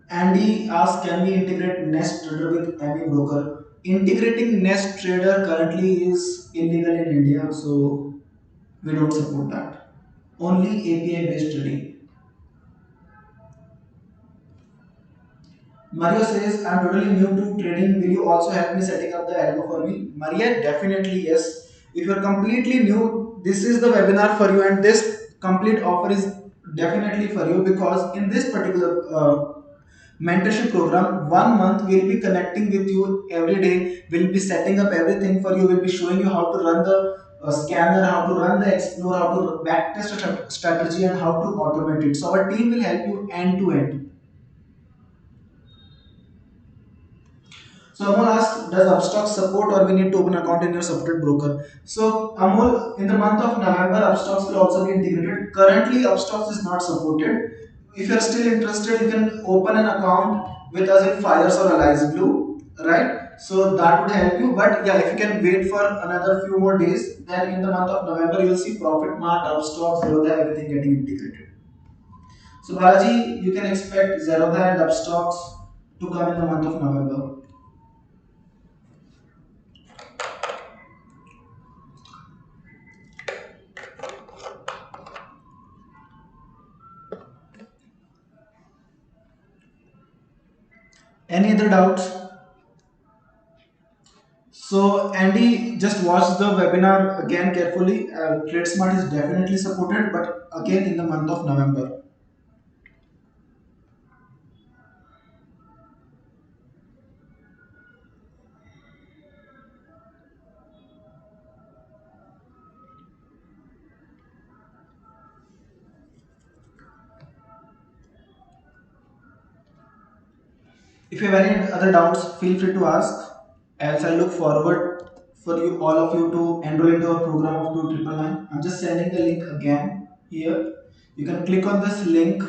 Andy asks, can we integrate Nest Trader with any broker? Integrating Nest Trader currently is illegal in India, so we don't support that. Only API based trading. Mario says, I'm totally new to trading. Will you also help me setting up the algo for me? Maria, definitely yes. If you're completely new, this is the webinar for you, and this complete offer is definitely for you, because in this particular mentorship program, 1 month we'll be connecting with you every day. We'll be setting up everything for you. We'll be showing you how to run the scanner, how to run the explore, how to backtest a strategy, and how to automate it. So our team will help you end to end. So Amol asked, does Upstox support or we need to open account in your separate broker? So Amol, in the month of November, Upstox will also be integrated. Currently, Upstox is not supported. If you're still interested, you can open an account with us in Fires or Allies Blue, right? So that would help you. But yeah, if you can wait for another few more days, then in the month of November, you'll see Profit Mart, Upstox, Zerodha, everything getting integrated. So Balaji, you can expect Zerodha and Upstox to come in the month of November. Any other doubts? So Andy, just watch the webinar again carefully. TradeSmart is definitely supported, but again in the month of November. If you have any other doubts, feel free to ask. Else I look forward for you all of you to enroll into a program of 2999. I'm just sending the link again here. You can click on this link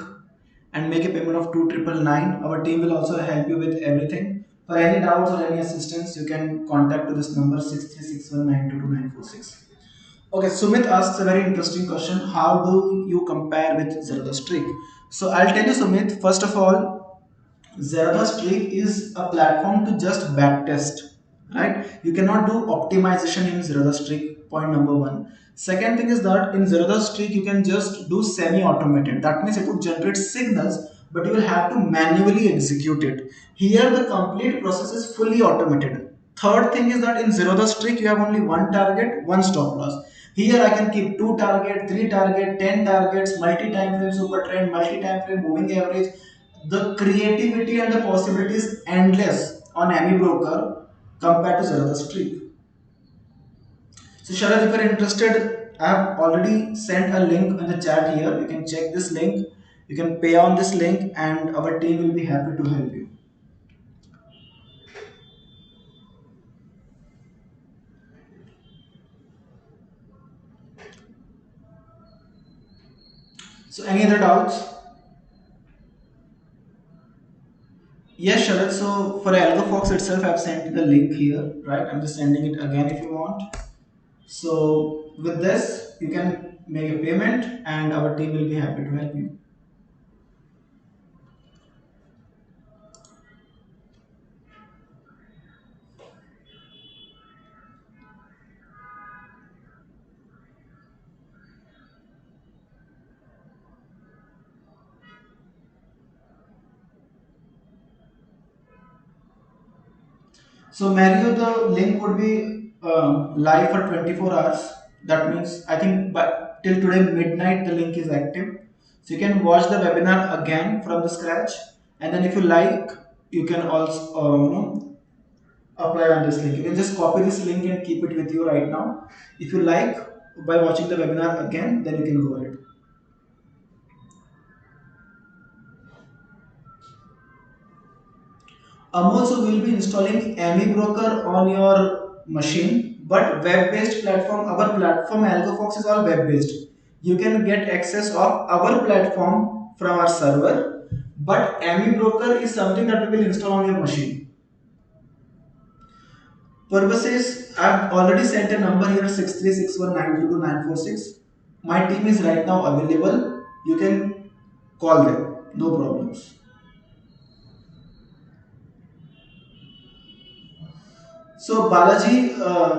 and make a payment of 2999. Our team will also help you with everything. For any doubts or any assistance, you can contact to this number 6361922946. Okay, Sumit asks a very interesting question. How do you compare with Zarathustra? So I'll tell you, Sumit. First of all, Zarathustra is a platform to just backtest, right? You cannot do optimization in Zarathustra. Point number one. Second thing is that in Zarathustra you can just do semi-automated. That means it will generate signals, but you will have to manually execute it. Here the complete process is fully automated. Third thing is that in Zarathustra you have only one target, one stop loss. Here I can keep two target, three target, 10 targets, multi-time frame super trend, multi-time frame moving average. The creativity and the possibilities endless on any broker compared to Zarathustra. So Sharad, if you're interested, I have already sent a link in the chat here. You can check this link. You can pay on this link and our team will be happy to help you. So any other doubts? Yes, Sharad. So for Algofox itself, I've sent the link here, right? I'm just sending it again if you want. So with this, you can make a payment and our team will be happy to help you. So Mario, the link would be live for 24 hours. That means I think by till today midnight the link is active. So you can watch the webinar again from the scratch, and then if you like, you can also apply on this link. You can just copy this link and keep it with you right now. If you like, by watching the webinar again, then you can go ahead. Also, we'll be installing any broker on your machine, but web-based platform. Our platform Algofox is all web-based. You can get access of our platform from our server, but any broker is something that we will install on your machine. Purposes, I've already sent a number here 6361922946. My team is right now available. You can call them, no problems. So Balaji,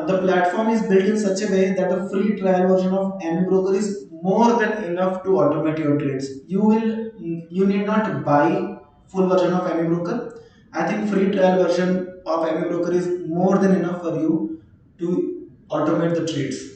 the platform is built in such a way that the free trial version of any broker is more than enough to automate your trades. You need not buy full version of any broker. I think free trial version of any broker is more than enough for you to automate the trades.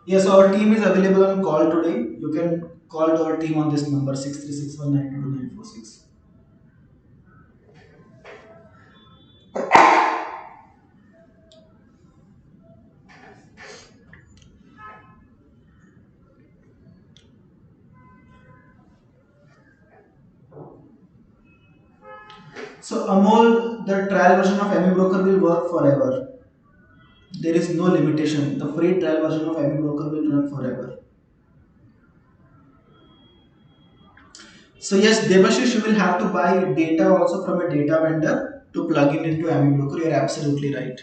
Yes, our team is available on call today. You can call to our team on this number 6361922946. So Amol, the trial version of any broker will work forever. There is no limitation. The free trial version of any broker will run forever. So yes, Devashish, you will have to buy data also from a data vendor to plug in into Ami Broker. You're absolutely right.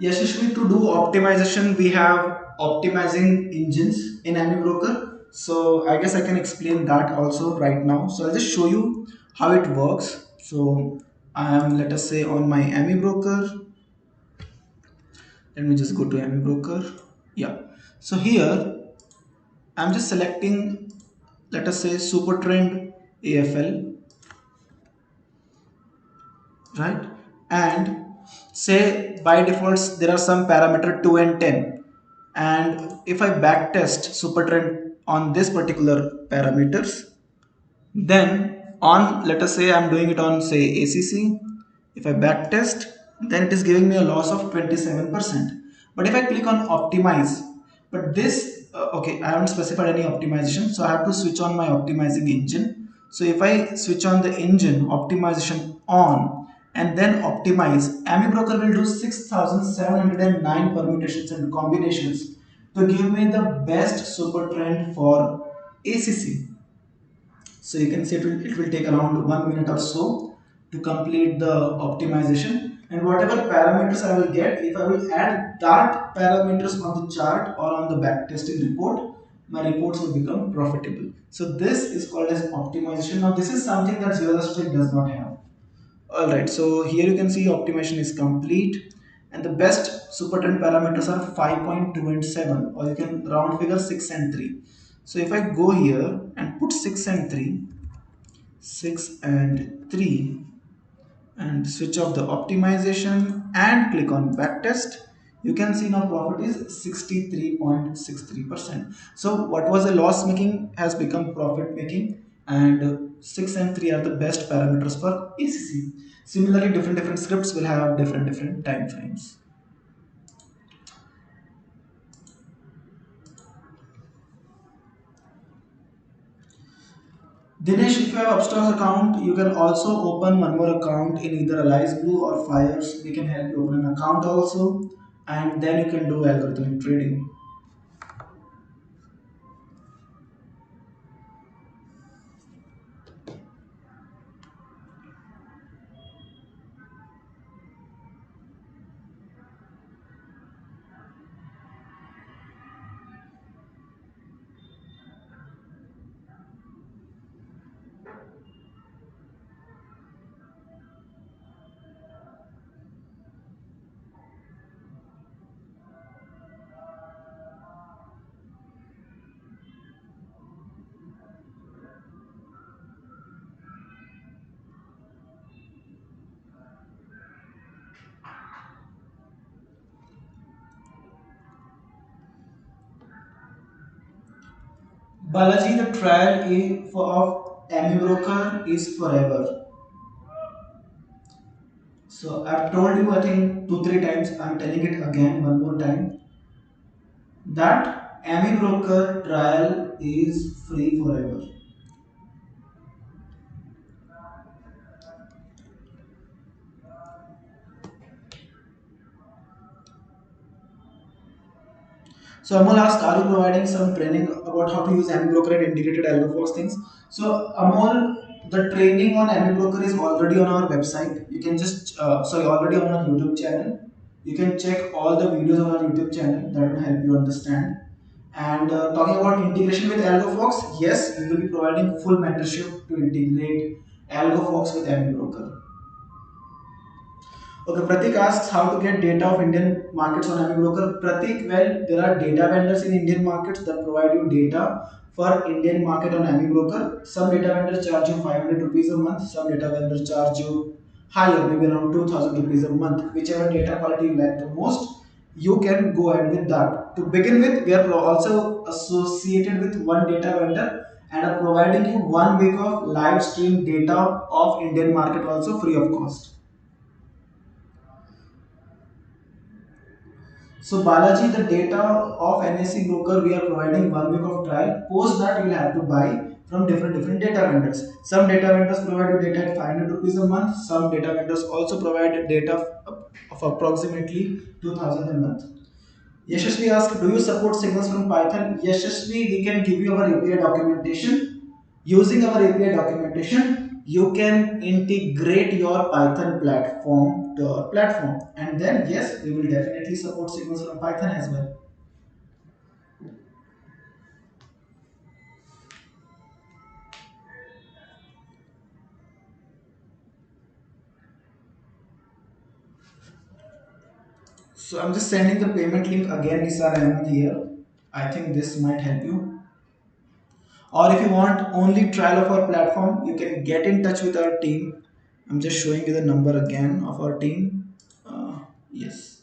Yashashvi, to do optimization, we have optimizing engines in ME Broker. So I guess I can explain that also right now. So I'll just show you how it works. So I am, let us say, on my ME Broker. Let me just go to ME Broker. Yeah. So here I'm just selecting, let us say, Super Trend AFL, right? And say by defaults there are some parameter 2 and 10, and if I backtest super trend on this particular parameters, then on, let us say I'm doing it on say ACC, if I backtest, then it is giving me a loss of 27%. But if I click on optimize, but this okay, I haven't specified any optimization, so I have to switch on my optimizing engine. So if I switch on the engine optimization on and then optimize, AMI broker will do 6,709 permutations and combinations to give me the best super trend for ACC. So you can see it will take around 1 minute or so to complete the optimization, and whatever parameters I will get, if I will add that parameters on the chart or on the backtesting report, my reports will become profitable. So this is called as optimization. Now this is something that Zero Street does not have. Alright, so here you can see optimization is complete, and the best super trend parameters are 5.2 and 7, or you can round figure 6 and 3. So if I go here and put 6 and 3, 6 and 3, and switch off the optimization and click on backtest, you can see now profit is 63.63%. So what was a loss making has become profit making, and 6 and 3 are the best parameters for ACC. Similarly, different scripts will have different time frames. Dinesh, if you have Upstars account, you can also open one more account in either Alice Blue or Fires. We can help you open an account also, and then you can do algorithmic trading. Balaji, the trial of ME broker is forever. So I've told you, I think 2 3 times. I'm telling it again one more time, that ME broker trial is free forever. So Amol asked, are you providing some training about how to use ME broker and integrated Algofox things? So Amol, the training on ME broker is already on our website. You can just sorry, already on our YouTube channel. You can check all the videos on our YouTube channel. That will help you understand. And talking about integration with Algofox, yes, we will be providing full mentorship to integrate Algofox with ME broker. Okay, Pratik asks how to get data of Indian markets on ME Broker. Pratik, well, there are data vendors in Indian markets that provide you data for Indian market on ME Broker. Some data vendors charge you 500 rupees a month. Some data vendors charge you higher, maybe around 2000 rupees a month. Whichever data quality you like the most, you can go ahead with that. To begin with, we are also associated with one data vendor and are providing you 1 week of live stream data of Indian market also free of cost. So Balaji, the data of NSE broker, we are providing 1 week of trial. Post that you will have to buy from different data vendors. Some data vendors provide you data at 500 rupees a month. Some data vendors also provide data of approximately 2000 a month. Yashasvi asked, do you support signals from Python? Yashasvi, we can give you our API documentation. Using our API documentation, you can integrate your Python platform to our platform. And then, yes, we will definitely support signals from Python as well. So I'm just sending the payment link again, Nisar Ahmed here. I think this might help you. Or if you want only trial of our platform, you can get in touch with our team. I'm just showing you the number again of our team. Yes.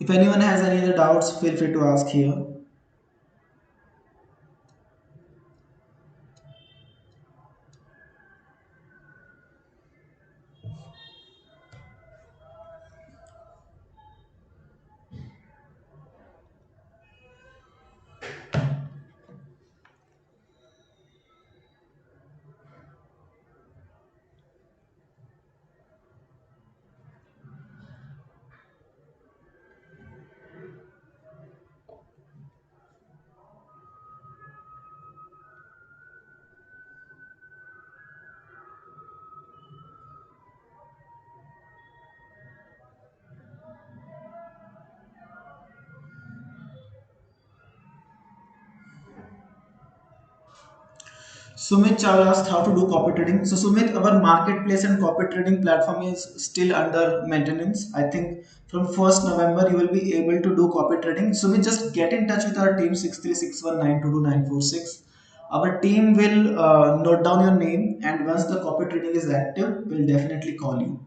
If anyone has any other doubts, feel free to ask here. Sumit Chawla asked how to do copy trading. So Sumit, our marketplace and copy trading platform is still under maintenance. I think from 1st November you will be able to do copy trading. Sumit, just get in touch with our team 63619222946. Our team will note down your name, and once the copy trading is active, we'll definitely call you.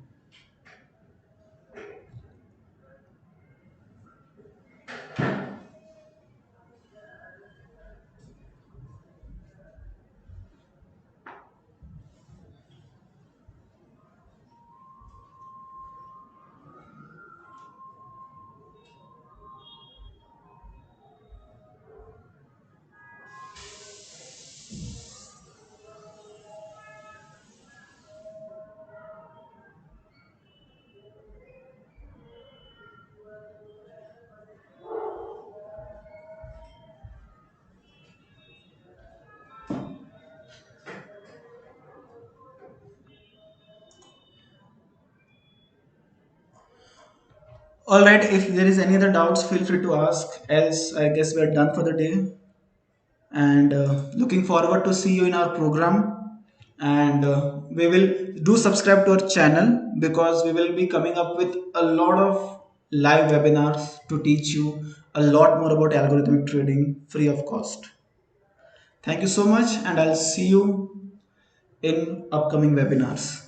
All right, if there is any other doubts, feel free to ask. Else, I guess we're done for the day. And looking forward to see you in our program. And we will do subscribe to our channel, because we will be coming up with a lot of live webinars to teach you a lot more about algorithmic trading free of cost. Thank you so much, and I'll see you in upcoming webinars.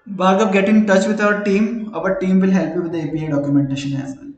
Bhargav, get in touch with our team. Our team will help you with the API documentation as well.